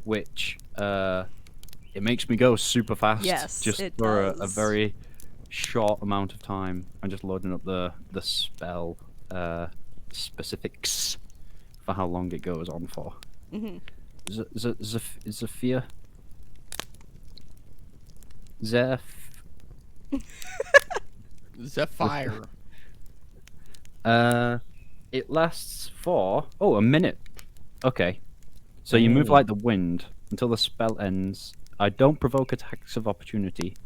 [SPEAKER 1] which it makes me go super fast.
[SPEAKER 3] Yes,
[SPEAKER 1] just
[SPEAKER 3] it
[SPEAKER 1] for a
[SPEAKER 3] does.
[SPEAKER 1] very short amount of time. I'm just loading up the spell specifics for how long it goes on for.
[SPEAKER 3] Mm-hmm.
[SPEAKER 1] Zephyr.
[SPEAKER 2] Zephyr.
[SPEAKER 1] It lasts for a minute. Okay, so you move like the wind until the spell ends. I don't provoke attacks of opportunity,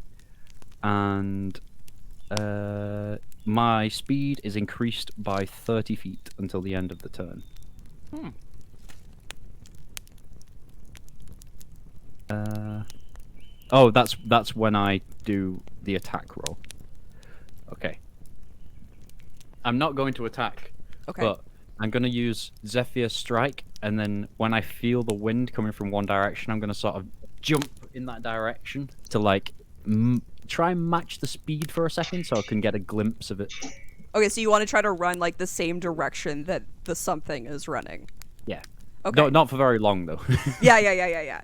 [SPEAKER 1] and my speed is increased by 30 feet until the end of the turn. Oh, that's when I do the attack roll. Okay. I'm not going to attack,
[SPEAKER 3] Okay.
[SPEAKER 1] but I'm going to use Zephyr Strike, and then when I feel the wind coming from one direction, I'm going to sort of jump in that direction to, like, try and match the speed for a second so I can get a glimpse of it.
[SPEAKER 3] Okay, so you want to try to run like the same direction that the something is running.
[SPEAKER 1] Yeah.
[SPEAKER 3] Okay.
[SPEAKER 1] No, not for very long, though.
[SPEAKER 3] Yeah.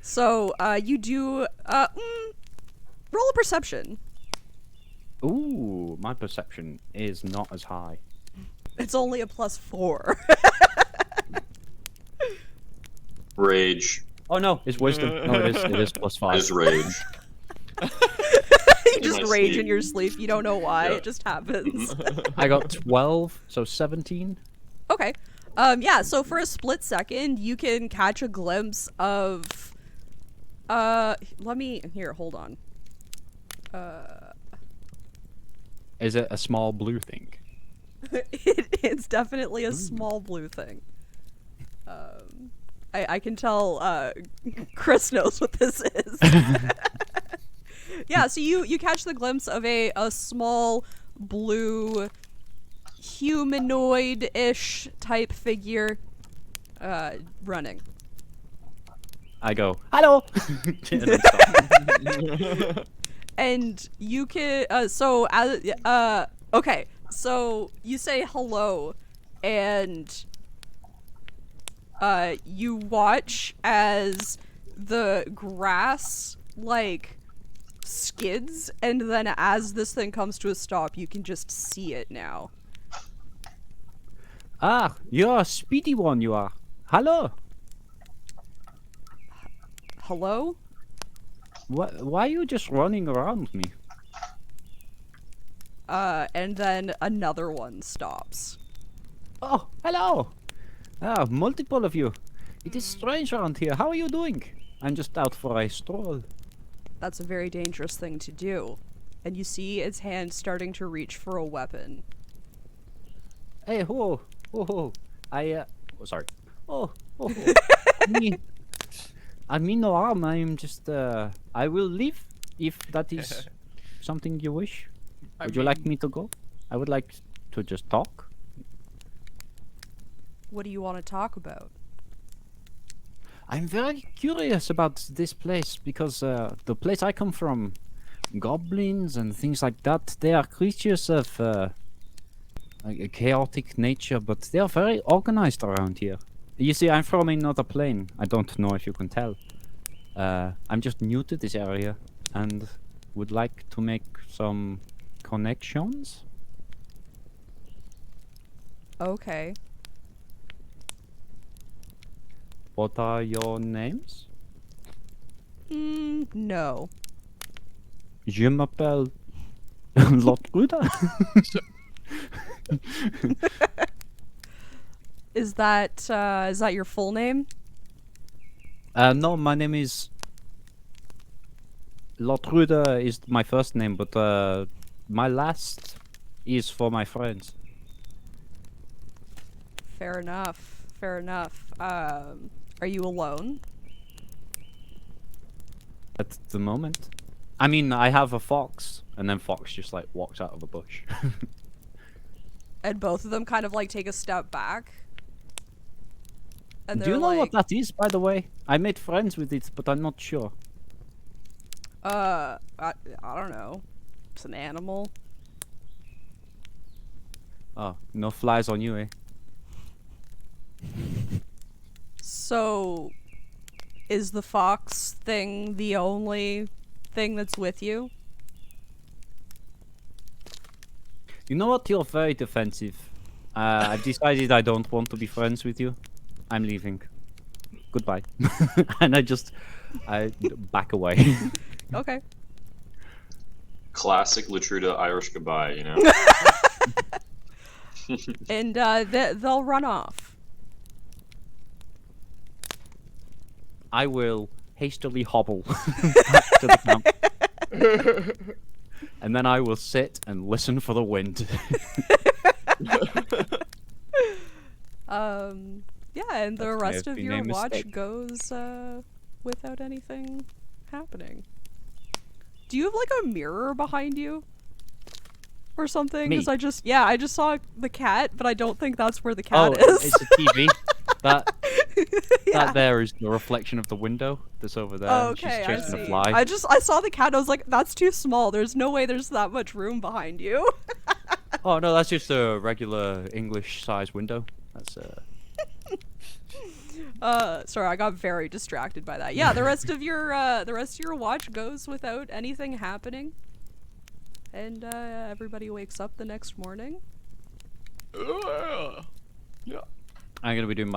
[SPEAKER 3] So, you do, roll a perception.
[SPEAKER 1] Ooh, my perception is not as high.
[SPEAKER 3] It's only a +4.
[SPEAKER 4] Rage.
[SPEAKER 1] Oh no, it's wisdom. No, it is +5.
[SPEAKER 4] Is rage.
[SPEAKER 3] You just
[SPEAKER 4] my
[SPEAKER 3] rage
[SPEAKER 4] sleep.
[SPEAKER 3] in your sleep. You don't know why.
[SPEAKER 4] Yeah.
[SPEAKER 3] It just happens.
[SPEAKER 1] I got 12, so 17.
[SPEAKER 3] Okay. Yeah, so for a split second, you can catch a glimpse of, hold on.
[SPEAKER 1] Is it a small blue thing?
[SPEAKER 3] It's definitely a small blue thing. I can tell, Chris knows what this is. Yeah, so you catch the glimpse of a small blue humanoid-ish type figure running.
[SPEAKER 1] I go, hello! And then stop.
[SPEAKER 3] And you can okay, so you say hello, and you watch as the grass like skids, and then as this thing comes to a stop, you can just see it now.
[SPEAKER 1] Ah, you're a speedy one, you are. Hello.
[SPEAKER 3] Hello?
[SPEAKER 1] Why are you just running around me?
[SPEAKER 3] And then another one stops.
[SPEAKER 1] Oh, hello. Ah, multiple of you. It is strange around here. How are you doing? I'm just out for a stroll.
[SPEAKER 3] That's a very dangerous thing to do. And you see its hand starting to reach for a weapon.
[SPEAKER 1] Hey, ho. Sorry. I mean no harm. I'm just, I will leave if that is something you wish. Would you like me to go? I would like to just talk.
[SPEAKER 3] What do you want to talk about?
[SPEAKER 1] I'm very curious about this place because the place I come from, goblins and things like that. They are creatures of like a chaotic nature, but they are very organized around here. You see, I'm from another plane. I don't know if you can tell. I'm just new to this area and would like to make some connections.
[SPEAKER 3] Okay.
[SPEAKER 1] What are your names?
[SPEAKER 3] No.
[SPEAKER 1] Je m'appelle Lotruda.
[SPEAKER 3] Is that your full name?
[SPEAKER 1] No, my name is Lotruda is my first name, but my last is for my friends.
[SPEAKER 3] Fair enough. Fair enough. Are you alone?
[SPEAKER 1] At the moment. I mean, I have a fox, and then Fox just like walks out of a bush.
[SPEAKER 3] And both of them kind of like take a step back. And
[SPEAKER 1] Do you
[SPEAKER 3] they're
[SPEAKER 1] know
[SPEAKER 3] like,
[SPEAKER 1] what that is, by the way? I made friends with it, but I'm not sure.
[SPEAKER 3] I don't know. It's an animal.
[SPEAKER 1] Oh, no flies on you, eh?
[SPEAKER 3] So, is the fox thing the only thing that's with you?
[SPEAKER 1] You know what? You're very defensive. I've decided I don't want to be friends with you. I'm leaving. Goodbye. And I back away.
[SPEAKER 3] Okay.
[SPEAKER 4] Classic Latruda Irish goodbye, you know?
[SPEAKER 3] And they'll run off.
[SPEAKER 1] I will hastily hobble back to the camp. And then I will sit and listen for the wind.
[SPEAKER 3] Yeah, and the
[SPEAKER 1] That's my
[SPEAKER 3] rest of your
[SPEAKER 1] name
[SPEAKER 3] watch
[SPEAKER 1] mistake.
[SPEAKER 3] goes without anything happening. Do you have like a mirror behind you? Or something?
[SPEAKER 1] Me?
[SPEAKER 3] Because I just saw the cat, but I don't think that's where the cat
[SPEAKER 1] Oh,
[SPEAKER 3] is.
[SPEAKER 1] it's a TV. That
[SPEAKER 3] Yeah.
[SPEAKER 1] that there is the reflection of the window that's over there.
[SPEAKER 3] Oh,
[SPEAKER 1] She's
[SPEAKER 3] okay, I
[SPEAKER 1] chasing a
[SPEAKER 3] see.
[SPEAKER 1] fly.
[SPEAKER 3] I saw the cat. I was like, that's too small. There's no way there's that much room behind you.
[SPEAKER 1] Oh no, that's just a regular English size window. That's
[SPEAKER 3] Sorry, I got very distracted by that. Yeah, the rest of your watch goes without anything happening, and everybody wakes up the next morning.
[SPEAKER 2] Yeah.
[SPEAKER 1] I'm gonna be doing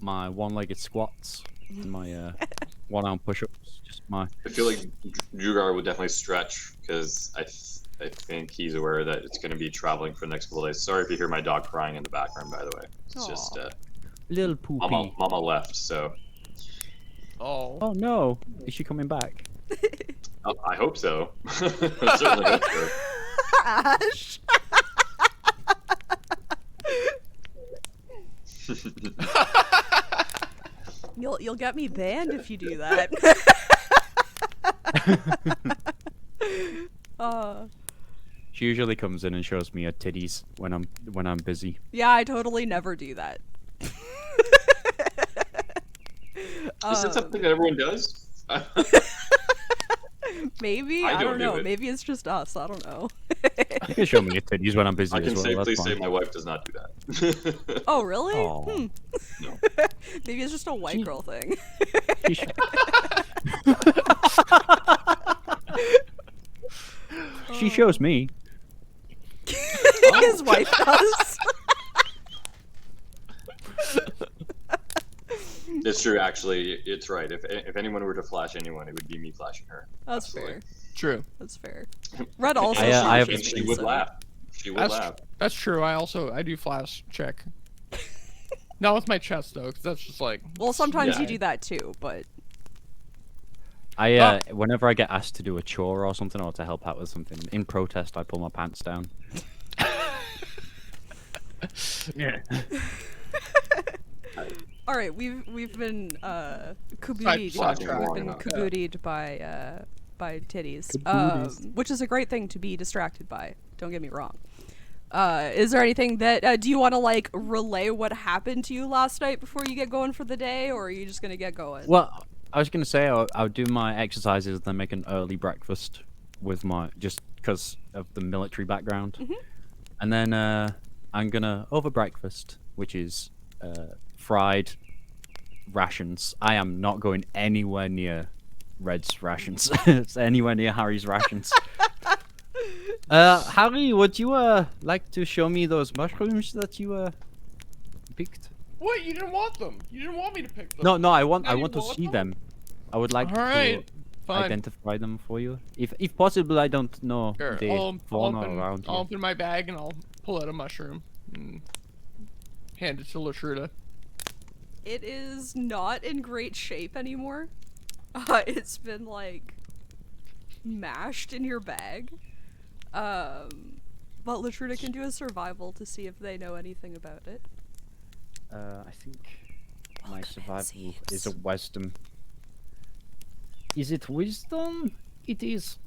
[SPEAKER 1] my one-legged squats and my one-arm push-ups. Just my.
[SPEAKER 4] I feel like Drugar would definitely stretch because I think he's aware that it's going to be traveling for the next couple of days. Sorry if you hear my dog crying in the background, by the way. It's just
[SPEAKER 1] Little poopy.
[SPEAKER 4] Mama left, so
[SPEAKER 2] Oh.
[SPEAKER 1] Oh no, is she coming back?
[SPEAKER 4] I hope so. I certainly hope so.
[SPEAKER 3] Ash. You'll get me banned if you do that.
[SPEAKER 1] She usually comes in and shows me her titties when I'm busy.
[SPEAKER 3] Yeah, I totally never do that.
[SPEAKER 4] Is it something that everyone does?
[SPEAKER 3] Maybe
[SPEAKER 4] I
[SPEAKER 3] I
[SPEAKER 4] don't
[SPEAKER 3] don't
[SPEAKER 4] do
[SPEAKER 3] know.
[SPEAKER 4] it.
[SPEAKER 3] Maybe it's just us. I don't know.
[SPEAKER 1] You can show me your titties when I'm busy
[SPEAKER 4] I can
[SPEAKER 1] as well.
[SPEAKER 4] safely
[SPEAKER 1] That's
[SPEAKER 4] say
[SPEAKER 1] fine.
[SPEAKER 4] my wife does not do that.
[SPEAKER 3] Oh really?
[SPEAKER 1] Aw.
[SPEAKER 4] No.
[SPEAKER 3] Maybe it's just a white
[SPEAKER 1] She-
[SPEAKER 3] girl thing.
[SPEAKER 1] She sh- She shows me.
[SPEAKER 3] His wife does.
[SPEAKER 4] It's true, actually. It's right. If anyone were to flash anyone, it would be me flashing her.
[SPEAKER 3] That's
[SPEAKER 4] Absolutely.
[SPEAKER 3] fair.
[SPEAKER 2] True.
[SPEAKER 3] That's fair. Red also.
[SPEAKER 1] I have-
[SPEAKER 4] And she would laugh. She would laugh.
[SPEAKER 2] That's true. I do flash check. Not with my chest though, because that's just like.
[SPEAKER 3] Well, sometimes
[SPEAKER 4] Yeah.
[SPEAKER 3] you do that too, but
[SPEAKER 1] Whenever I get asked to do a chore or something or to help out with something, in protest I pull my pants down. Yeah.
[SPEAKER 3] all right, we've been
[SPEAKER 2] Sidetracked.
[SPEAKER 3] kabootied by titties,
[SPEAKER 1] Kabooties.
[SPEAKER 3] which is a great thing to be distracted by. Don't get me wrong. Is there anything that do you want to like relay what happened to you last night before you get going for the day, or are you just gonna get going?
[SPEAKER 1] Well, I was gonna say I'll do my exercises and then make an early breakfast. with my just because of the military background,
[SPEAKER 3] Mhm.
[SPEAKER 1] and then I'm gonna over breakfast, which is fried rations. I am not going anywhere near Red's rations. It's anywhere near Harry's rations. Harry, would you like to show me those mushrooms that you picked?
[SPEAKER 2] What? You didn't want them? You didn't want me to pick them?
[SPEAKER 1] No, I want
[SPEAKER 2] Now you
[SPEAKER 1] to
[SPEAKER 2] want
[SPEAKER 1] see them. I would like
[SPEAKER 2] Alright,
[SPEAKER 1] to
[SPEAKER 2] fine.
[SPEAKER 1] identify them for you. If possible, I don't know
[SPEAKER 2] Sure,
[SPEAKER 1] the
[SPEAKER 2] I'll
[SPEAKER 1] fauna around
[SPEAKER 2] I'll
[SPEAKER 1] here.
[SPEAKER 2] open my bag and I'll pull out a mushroom and hand it to Latruda.
[SPEAKER 3] It is not in great shape anymore. It's been like mashed in your bag. But Latruda can do a survival to see if they know anything about it.
[SPEAKER 1] I think my
[SPEAKER 3] Welcome,
[SPEAKER 1] survival is
[SPEAKER 3] Seeds.
[SPEAKER 1] a wisdom. Is it wisdom? It is.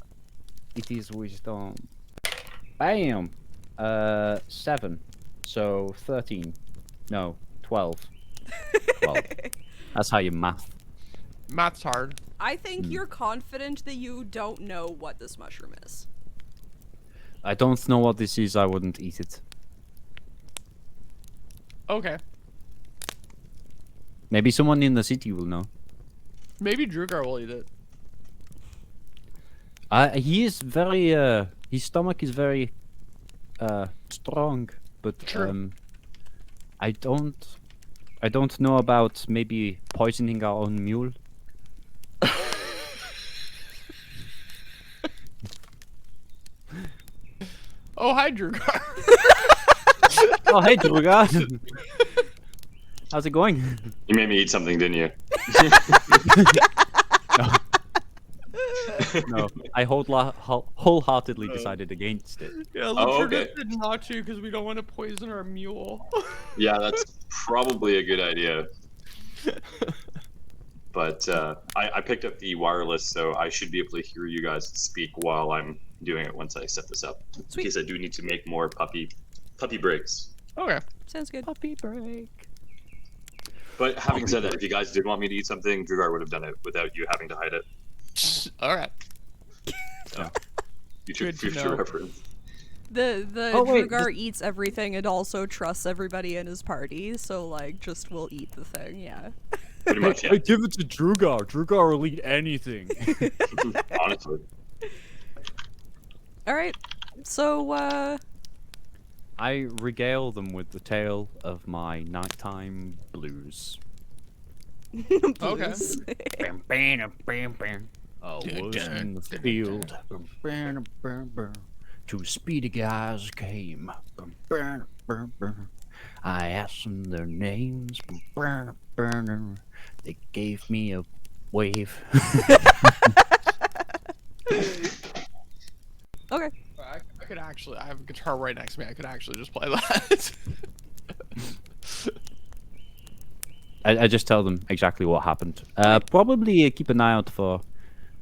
[SPEAKER 1] It is wisdom. Bam! 7. So 13. No, 12. 12. That's how you math.
[SPEAKER 2] Math's hard.
[SPEAKER 3] I think you're confident that you don't know what this mushroom is.
[SPEAKER 1] I don't know what this is, I wouldn't eat it.
[SPEAKER 2] Okay.
[SPEAKER 1] Maybe someone in the city will know.
[SPEAKER 2] Maybe Drugar will eat it.
[SPEAKER 1] He is very, his stomach is very, strong, but,
[SPEAKER 2] True.
[SPEAKER 1] I don't know about maybe poisoning our own mule.
[SPEAKER 2] Oh, hi, Drugar.
[SPEAKER 1] Oh, hey, Druga! How's it going?
[SPEAKER 4] You made me eat something, didn't you?
[SPEAKER 1] No, I wholeheartedly decided against it.
[SPEAKER 2] Yeah,
[SPEAKER 4] Oh,
[SPEAKER 2] Latruda
[SPEAKER 4] okay.
[SPEAKER 2] said not to because we don't want to poison our mule.
[SPEAKER 4] Yeah, that's probably a good idea. But I picked up the wireless, so I should be able to hear you guys speak while I'm doing it once I set this up.
[SPEAKER 3] Sweet.
[SPEAKER 4] In case I do need to make more puppy breaks.
[SPEAKER 2] Okay.
[SPEAKER 3] Sounds good.
[SPEAKER 1] Puppy break.
[SPEAKER 4] But having said that, if you guys did want me to eat something, Drugar would have done it without you having to hide it.
[SPEAKER 2] All right.
[SPEAKER 4] Future
[SPEAKER 2] Good to
[SPEAKER 4] future
[SPEAKER 2] know.
[SPEAKER 4] reference.
[SPEAKER 3] The
[SPEAKER 1] Oh, wait,
[SPEAKER 3] Drugar eats everything and also trusts everybody in his party, so like just will eat the thing, yeah.
[SPEAKER 4] Pretty much, yeah.
[SPEAKER 1] Give it to Drugar. Drugar will eat anything.
[SPEAKER 4] Honestly.
[SPEAKER 3] Alright. So
[SPEAKER 1] I regale them with the tale of my nighttime blues.
[SPEAKER 3] blues.
[SPEAKER 1] Bam, bam, bam, bam. I was in the field. Bam, bam, bam, bam. Two speedy guys came. Bam, bam, bam, bam. I asked them their names. Bam, bam, bam, bam. They gave me a wave.
[SPEAKER 3] Okay.
[SPEAKER 2] I could actually. I have a guitar right next to me. I could actually just play that.
[SPEAKER 1] I just tell them exactly what happened. Probably keep an eye out for.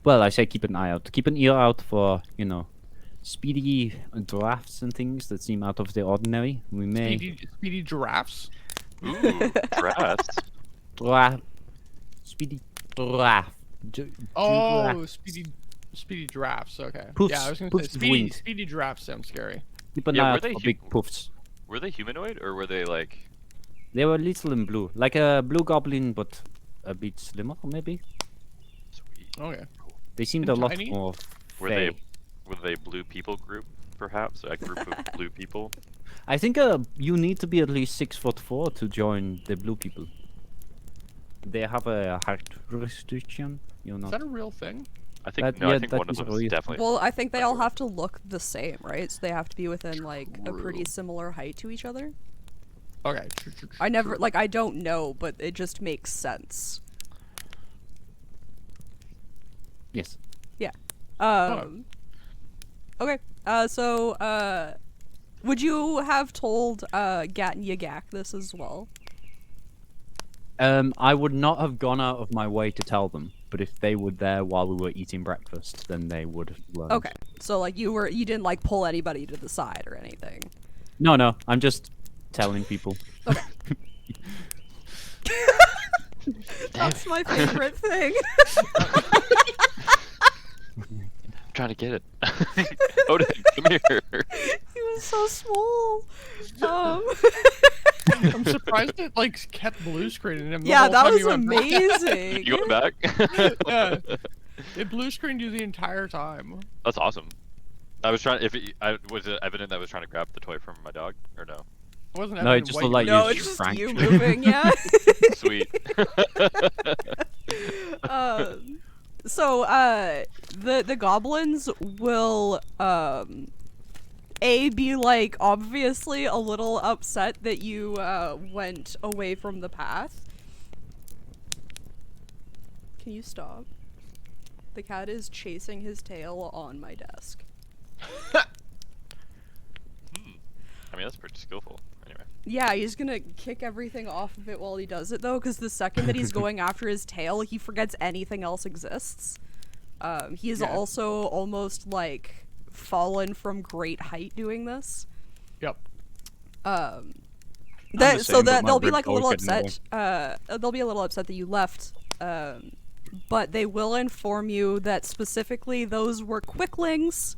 [SPEAKER 1] Well, I say keep an eye out. Keep an ear out for, you know, speedy drafts and things that seem out of the ordinary. We may
[SPEAKER 2] Speedy giraffes.
[SPEAKER 5] Ooh, drafts.
[SPEAKER 1] speedy draft.
[SPEAKER 2] Oh, speedy giraffes. Okay.
[SPEAKER 1] Poofs-
[SPEAKER 2] Yeah, I was gonna
[SPEAKER 1] poofs
[SPEAKER 2] say
[SPEAKER 1] of wind.
[SPEAKER 2] speedy giraffes sounds scary.
[SPEAKER 1] Keep an
[SPEAKER 5] Yeah,
[SPEAKER 1] eye
[SPEAKER 5] were
[SPEAKER 1] out
[SPEAKER 5] they
[SPEAKER 1] for
[SPEAKER 5] hu-
[SPEAKER 1] big puffs.
[SPEAKER 5] Were they humanoid or were they like?
[SPEAKER 1] They were little and blue, like a blue goblin, but a bit slimmer, maybe.
[SPEAKER 5] Sweet.
[SPEAKER 2] Okay.
[SPEAKER 1] They seemed
[SPEAKER 2] And
[SPEAKER 1] a lot
[SPEAKER 2] tiny?
[SPEAKER 1] more.
[SPEAKER 5] Were
[SPEAKER 1] fey.
[SPEAKER 5] they blue people group? Perhaps a group of blue people.
[SPEAKER 1] I think you need to be at least 6'4" to join the blue people. They have a height restriction. You're
[SPEAKER 2] Is
[SPEAKER 1] not.
[SPEAKER 2] that a real thing?
[SPEAKER 5] I think
[SPEAKER 1] That-
[SPEAKER 5] no.
[SPEAKER 1] yeah,
[SPEAKER 5] I think
[SPEAKER 1] that
[SPEAKER 5] one of
[SPEAKER 1] is
[SPEAKER 5] them
[SPEAKER 1] really-
[SPEAKER 5] is definitely.
[SPEAKER 3] Well, I think they all have to look the same, right? So they have to be within like a pretty
[SPEAKER 2] True.
[SPEAKER 3] similar height to each other.
[SPEAKER 2] Okay.
[SPEAKER 3] I never like I don't know, but it just makes sense.
[SPEAKER 1] Yes.
[SPEAKER 3] Okay. So would you have told Gat and Yagak this as well?
[SPEAKER 1] I would not have gone out of my way to tell them, but if they were there while we were eating breakfast, then they would have learned.
[SPEAKER 3] Okay. So like you didn't like pull anybody to the side or anything.
[SPEAKER 1] No, I'm just telling people.
[SPEAKER 3] That's my favorite thing.
[SPEAKER 5] trying to get it. Odin, come here.
[SPEAKER 3] He was so small.
[SPEAKER 2] I'm surprised it like kept blue screening him. The
[SPEAKER 3] Yeah,
[SPEAKER 2] whole
[SPEAKER 3] that
[SPEAKER 2] time
[SPEAKER 3] was
[SPEAKER 2] you went back.
[SPEAKER 3] amazing.
[SPEAKER 5] You going back?
[SPEAKER 2] Yeah. It blue screened you the entire time.
[SPEAKER 5] That's awesome. I was trying. Was it evident that I was trying to grab the toy from my dog, or no?
[SPEAKER 2] It wasn't
[SPEAKER 1] No, it
[SPEAKER 2] evident
[SPEAKER 1] just
[SPEAKER 2] what
[SPEAKER 1] looked like
[SPEAKER 2] you
[SPEAKER 3] No,
[SPEAKER 2] were
[SPEAKER 3] it's
[SPEAKER 1] you
[SPEAKER 3] just
[SPEAKER 1] Frank.
[SPEAKER 3] you moving, yeah.
[SPEAKER 5] Sweet.
[SPEAKER 3] So the goblins will be like obviously a little upset that you went away from the path. Can you stop? The cat is chasing his tail on my desk.
[SPEAKER 5] I mean, that's pretty skillful. Anyway.
[SPEAKER 3] Yeah, he's gonna kick everything off of it while he does it though, because the second that he's going after his tail, he forgets anything else exists. He is also almost like fallen from great height doing this.
[SPEAKER 2] Yep.
[SPEAKER 1] the same,
[SPEAKER 3] So
[SPEAKER 1] but my
[SPEAKER 3] they'll be
[SPEAKER 1] rib
[SPEAKER 3] like a little
[SPEAKER 1] goes getting
[SPEAKER 3] upset. They'll be a little upset that you left. But they will inform you that specifically those were quicklings.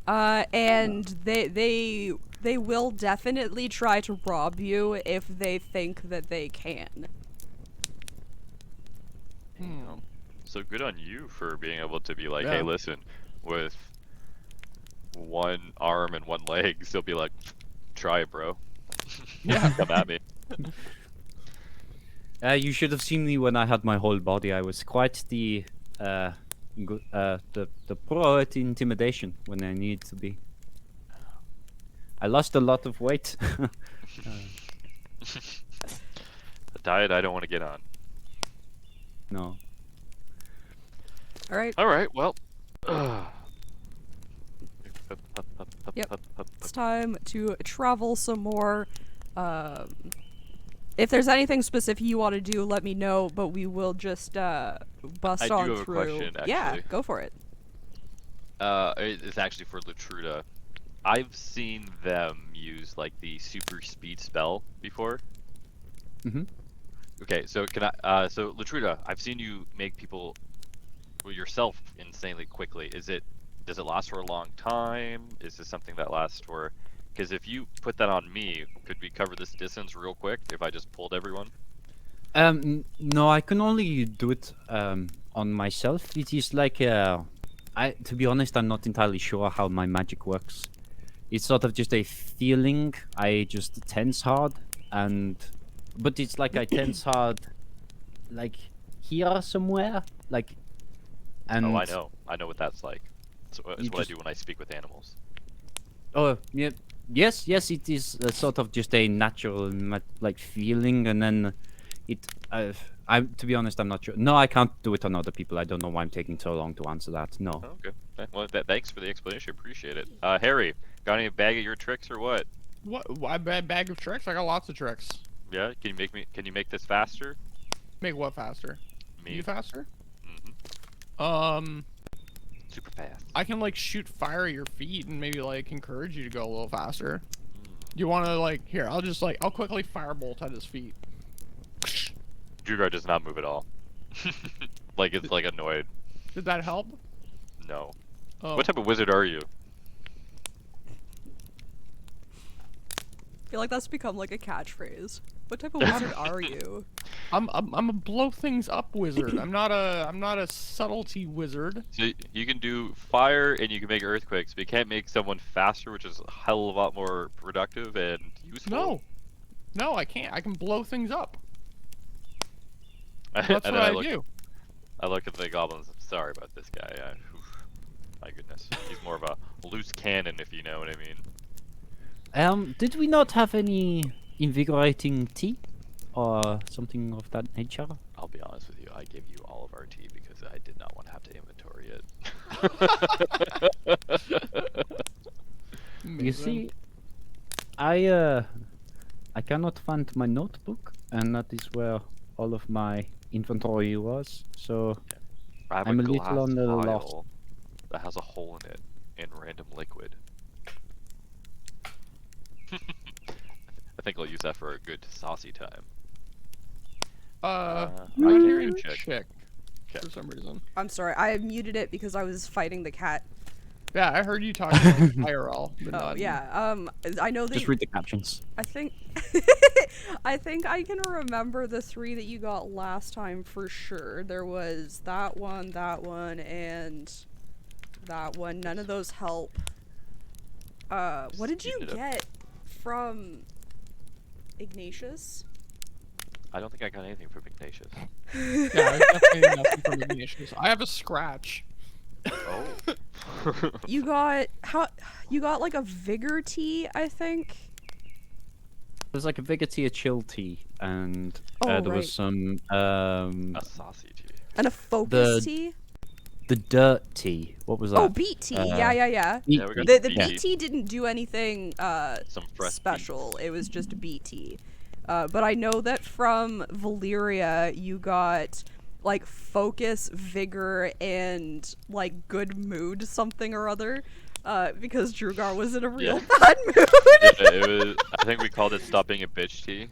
[SPEAKER 3] And they will definitely try to rob you if they think that they can.
[SPEAKER 5] So good on you for being able to be like,
[SPEAKER 2] Yeah.
[SPEAKER 5] hey, listen, with one arm and one leg, still be like, try it, bro.
[SPEAKER 2] Yeah.
[SPEAKER 5] Come at me.
[SPEAKER 1] You should have seen me when I had my whole body. I was quite the pro at intimidation when I needed to be. I lost a lot of weight.
[SPEAKER 5] A diet I don't want to get on.
[SPEAKER 1] No.
[SPEAKER 3] All right.
[SPEAKER 5] All right, well.
[SPEAKER 3] Yep. It's time to travel some more. If there's anything specific you want to do, let me know, but we will just bust
[SPEAKER 5] I do
[SPEAKER 3] on
[SPEAKER 5] have a
[SPEAKER 3] through.
[SPEAKER 5] question,
[SPEAKER 3] Yeah,
[SPEAKER 5] actually.
[SPEAKER 3] go for it.
[SPEAKER 5] It's actually for Latruda. I've seen them use like the super speed spell before.
[SPEAKER 1] Mhm.
[SPEAKER 5] Okay, so so Latruda, I've seen you make people, well, yourself insanely quickly. Does it last for a long time? Is this something that lasts for? Because if you put that on me, could we cover this distance real quick if I just pulled everyone?
[SPEAKER 1] No, I can only do it on myself. It is like to be honest, I'm not entirely sure how my magic works. It's sort of just a feeling. I just tense hard, but it's like I tense hard, like here somewhere, like. And
[SPEAKER 5] Oh, I know what that's like. So it's
[SPEAKER 1] You
[SPEAKER 5] what I
[SPEAKER 1] just-
[SPEAKER 5] do when I speak with animals.
[SPEAKER 1] Oh, yeah. Yes, it is sort of just a natural like feeling, and then to be honest, I'm not sure. No, I can't do it on other people. I don't know why I'm taking so long to answer that. No.
[SPEAKER 5] Oh, okay. Well, thanks for the explanation. Appreciate it. Harry, got any bag of your tricks or what?
[SPEAKER 2] What? A bag of tricks? I got lots of tricks.
[SPEAKER 5] Yeah. Can you make this faster?
[SPEAKER 2] Make what faster?
[SPEAKER 5] Me.
[SPEAKER 2] You faster?
[SPEAKER 5] Mm-hmm. Super fast.
[SPEAKER 2] I can like shoot fire at your feet and maybe like encourage you to go a little faster. Do you want to like here? I'll quickly firebolt at his feet.
[SPEAKER 5] Drugar does not move at all. Like it's like annoyed.
[SPEAKER 2] Did that help?
[SPEAKER 5] No.
[SPEAKER 2] Oh.
[SPEAKER 5] What type of wizard are you?
[SPEAKER 3] I feel like that's become like a catchphrase. What type of wizard are you?
[SPEAKER 2] I'm a blow things up wizard. I'm not a subtlety wizard.
[SPEAKER 5] So you can do fire and you can make earthquakes, but you can't make someone faster, which is a hell of a lot more productive and useful.
[SPEAKER 2] No, I can't. I can blow things up.
[SPEAKER 5] And
[SPEAKER 2] That's
[SPEAKER 5] then
[SPEAKER 2] what I
[SPEAKER 5] look,
[SPEAKER 2] do.
[SPEAKER 5] I look at the goblins. I'm sorry about this guy. Oof. My goodness, he's more of a loose cannon, if you know what I mean.
[SPEAKER 1] Did we not have any invigorating tea or something of that nature?
[SPEAKER 5] I'll be honest with you. I gave you all of our tea because I did not want to have to inventory it.
[SPEAKER 1] You see, I cannot find my notebook, and that is where all of my inventory was. So
[SPEAKER 5] I have
[SPEAKER 1] I'm a
[SPEAKER 5] a
[SPEAKER 1] little
[SPEAKER 5] glass
[SPEAKER 1] on the lost.
[SPEAKER 5] vial that has a hole in it in random liquid. I think I'll use that for a good saucy time.
[SPEAKER 2] I
[SPEAKER 5] I can
[SPEAKER 2] hear you
[SPEAKER 5] check.
[SPEAKER 2] for some reason.
[SPEAKER 3] I'm sorry, I muted it because I was fighting the cat.
[SPEAKER 2] Yeah, I heard you talking like IRL. But
[SPEAKER 3] Oh
[SPEAKER 2] not
[SPEAKER 3] yeah. I know that.
[SPEAKER 1] Just read the captions.
[SPEAKER 3] I think. I think I can remember the 3 that you got last time for sure. There was that one, and that one. None of those help. What did you get from Ignatius?
[SPEAKER 5] I don't think I got anything from Ignatius.
[SPEAKER 2] Yeah, I definitely nothing from Ignatius. I have a scratch.
[SPEAKER 5] Oh.
[SPEAKER 3] You got you got like a vigor tea, I think.
[SPEAKER 1] There's like a vigor tea, a chill tea, and
[SPEAKER 3] Oh,
[SPEAKER 1] there
[SPEAKER 3] right.
[SPEAKER 1] was some
[SPEAKER 5] A saucy tea.
[SPEAKER 3] And a focus
[SPEAKER 1] The-
[SPEAKER 3] tea.
[SPEAKER 1] the dirt tea. What was that?
[SPEAKER 3] Oh, beet tea. Yeah.
[SPEAKER 1] Beet
[SPEAKER 5] Yeah, we got
[SPEAKER 1] tea.
[SPEAKER 3] The
[SPEAKER 5] Yeah.
[SPEAKER 3] beet tea didn't do anything
[SPEAKER 5] Some fresh
[SPEAKER 3] special.
[SPEAKER 5] beets.
[SPEAKER 3] It was just beet tea. But I know that from Valyria you got like focus, vigor, and like good mood something or other. Because Drugar was in a real bad mood.
[SPEAKER 5] Yeah, it was. I think we called it "Stop Being a Bitch" tea.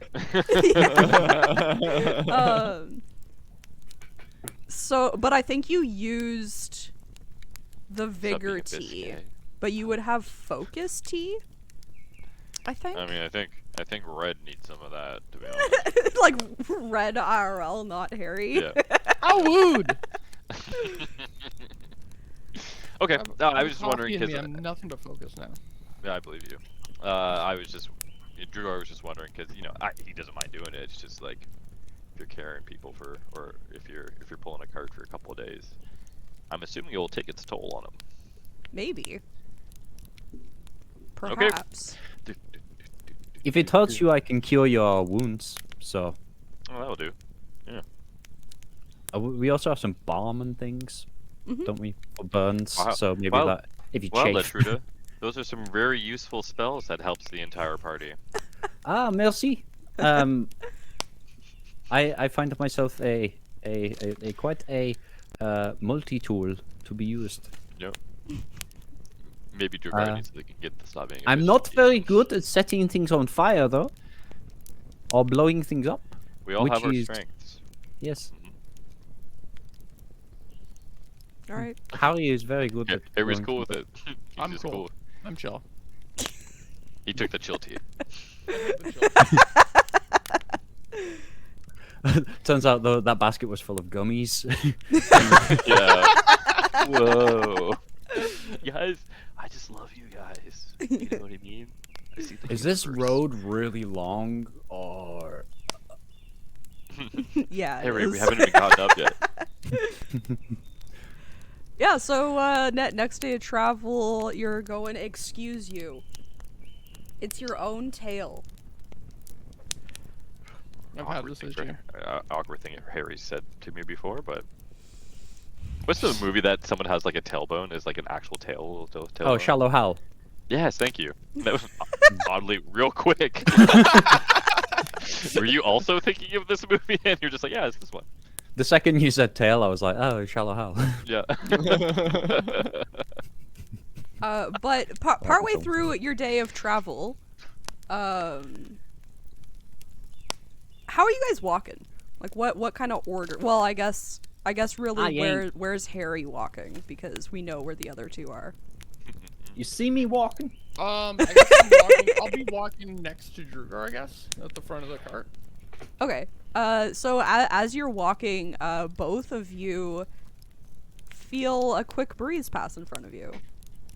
[SPEAKER 3] So, but I think you used the
[SPEAKER 5] Stop
[SPEAKER 3] vigor
[SPEAKER 5] being a
[SPEAKER 3] tea,
[SPEAKER 5] biscuit.
[SPEAKER 3] but you would have focus tea. I think.
[SPEAKER 5] I mean, I think Red needs some of that, to be honest.
[SPEAKER 3] Like red IRL, not Harry.
[SPEAKER 5] Yeah.
[SPEAKER 2] How wooed!
[SPEAKER 5] Okay. No, I
[SPEAKER 2] I'm
[SPEAKER 5] was just wondering
[SPEAKER 2] coffee in
[SPEAKER 5] because
[SPEAKER 2] me, I'm nothing but focus now.
[SPEAKER 5] yeah, I believe you. I was just Drew. I was just wondering because he doesn't mind doing it. It's just like if you're carrying people for, or if you're pulling a cart for a couple of days, I'm assuming it will take its toll on him.
[SPEAKER 3] Maybe. Perhaps.
[SPEAKER 1] If it hurts you, I can cure your wounds. So
[SPEAKER 5] Oh, that'll do.
[SPEAKER 1] we also have some balm and things,
[SPEAKER 3] Mhm.
[SPEAKER 1] don't we? For burns.
[SPEAKER 5] Wow.
[SPEAKER 1] So maybe
[SPEAKER 5] Well-
[SPEAKER 1] that if you
[SPEAKER 5] Well,
[SPEAKER 1] chafe.
[SPEAKER 5] Letruda, those are some very useful spells that helps the entire party.
[SPEAKER 1] Ah, merci. I find myself a quite a multi-tool to be used.
[SPEAKER 5] Yep. Maybe Drew needs to get the stop being. a
[SPEAKER 1] I'm
[SPEAKER 5] bitch
[SPEAKER 1] not
[SPEAKER 5] tea.
[SPEAKER 1] very good at setting things on fire though, or blowing things up.
[SPEAKER 5] We all
[SPEAKER 1] which
[SPEAKER 5] have our
[SPEAKER 1] is-
[SPEAKER 5] strengths.
[SPEAKER 1] Yes,
[SPEAKER 3] All right.
[SPEAKER 1] Harry is very good
[SPEAKER 5] Yeah,
[SPEAKER 1] at.
[SPEAKER 5] Harry's
[SPEAKER 1] blowing
[SPEAKER 5] cool with
[SPEAKER 1] things
[SPEAKER 5] it. He's
[SPEAKER 2] I'm
[SPEAKER 5] just
[SPEAKER 2] cool. I'm chill.
[SPEAKER 5] He took the chill tea.
[SPEAKER 1] up. Turns out though that basket was full of gummies.
[SPEAKER 5] Yeah. Whoa. Guys, I just love you guys. You know what I mean? I see the
[SPEAKER 1] Is this
[SPEAKER 5] universe.
[SPEAKER 1] road really long or?
[SPEAKER 3] Yeah. it
[SPEAKER 5] Harry, we
[SPEAKER 3] is.
[SPEAKER 5] haven't even gotten up yet.
[SPEAKER 3] Yeah. So next day of travel, you're going. Excuse you. It's your own tale.
[SPEAKER 2] I've had this issue.
[SPEAKER 5] Awkward thing Harry said to me before, but what's the movie that someone has like a tailbone is like an actual tailbone?
[SPEAKER 1] Oh, Shallow Hal.
[SPEAKER 5] Yes, thank you. That was oddly real quick. Were you also thinking of this movie and you're just like, yeah, it's this one?
[SPEAKER 1] The second you said tail, I was like, oh, Shallow Hal.
[SPEAKER 5] Yeah.
[SPEAKER 3] But partway through your day of travel, how are you guys walking? Like what kind of order? Well, I guess really where's Harry walking, because we know where the other two are.
[SPEAKER 1] You see me walking?
[SPEAKER 2] I guess I'll be walking next to Drugar, I guess, at the front of the cart.
[SPEAKER 3] Okay. So as you're walking, both of you feel a quick breeze pass in front of you.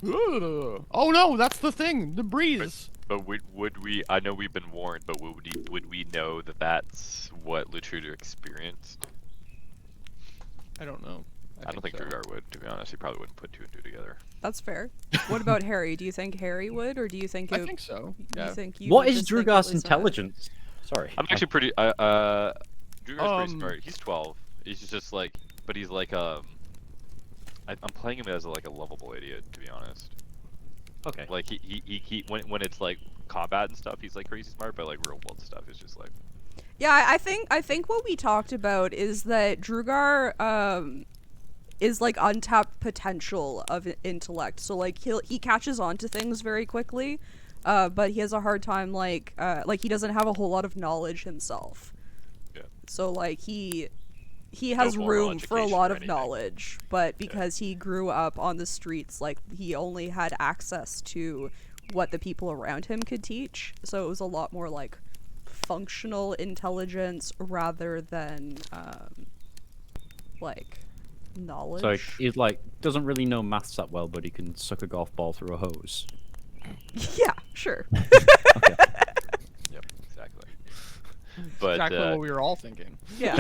[SPEAKER 2] Ugh. Oh no, that's the thing, the breeze.
[SPEAKER 5] But would we? I know we've been warned, but would we know that that's what Latruda experienced?
[SPEAKER 2] I don't know.
[SPEAKER 5] I don't think
[SPEAKER 2] so.
[SPEAKER 5] Drugar would, to be honest. He probably wouldn't put two and two together.
[SPEAKER 3] That's fair. What about Harry? Do you think Harry would, or do you think
[SPEAKER 2] I think so.
[SPEAKER 3] you
[SPEAKER 2] Yeah.
[SPEAKER 3] think you
[SPEAKER 1] What
[SPEAKER 3] would
[SPEAKER 1] is
[SPEAKER 3] just think it
[SPEAKER 1] Drugar's
[SPEAKER 3] was,
[SPEAKER 1] intelligence? Sorry.
[SPEAKER 5] I'm actually pretty. Drugar's pretty
[SPEAKER 2] Um,
[SPEAKER 5] smart. He's 12. He's just like, but he's like I'm playing him as like a lovable idiot, to be honest.
[SPEAKER 1] Okay.
[SPEAKER 5] Like he when it's like combat and stuff, he's like crazy smart, but like real world stuff is just like.
[SPEAKER 3] Yeah, I think what we talked about is that Drugar is like untapped potential of intellect. So like he catches on to things very quickly, but he has a hard time like he doesn't have a whole lot of knowledge himself.
[SPEAKER 5] Yeah.
[SPEAKER 3] So like he he has
[SPEAKER 5] moral
[SPEAKER 3] room for a
[SPEAKER 5] education
[SPEAKER 3] lot
[SPEAKER 5] or
[SPEAKER 3] of
[SPEAKER 5] anything.
[SPEAKER 3] knowledge, but because he grew up on the streets, like, he only had access to what the people around him could teach, so it was a lot more, like, functional intelligence rather than, like, knowledge.
[SPEAKER 1] So he's like doesn't really know maths that well, but he can suck a golf ball through a hose.
[SPEAKER 3] Yeah, sure.
[SPEAKER 1] Okay.
[SPEAKER 5] Yep, exactly. But
[SPEAKER 2] Exactly what we were all thinking.
[SPEAKER 3] Yeah.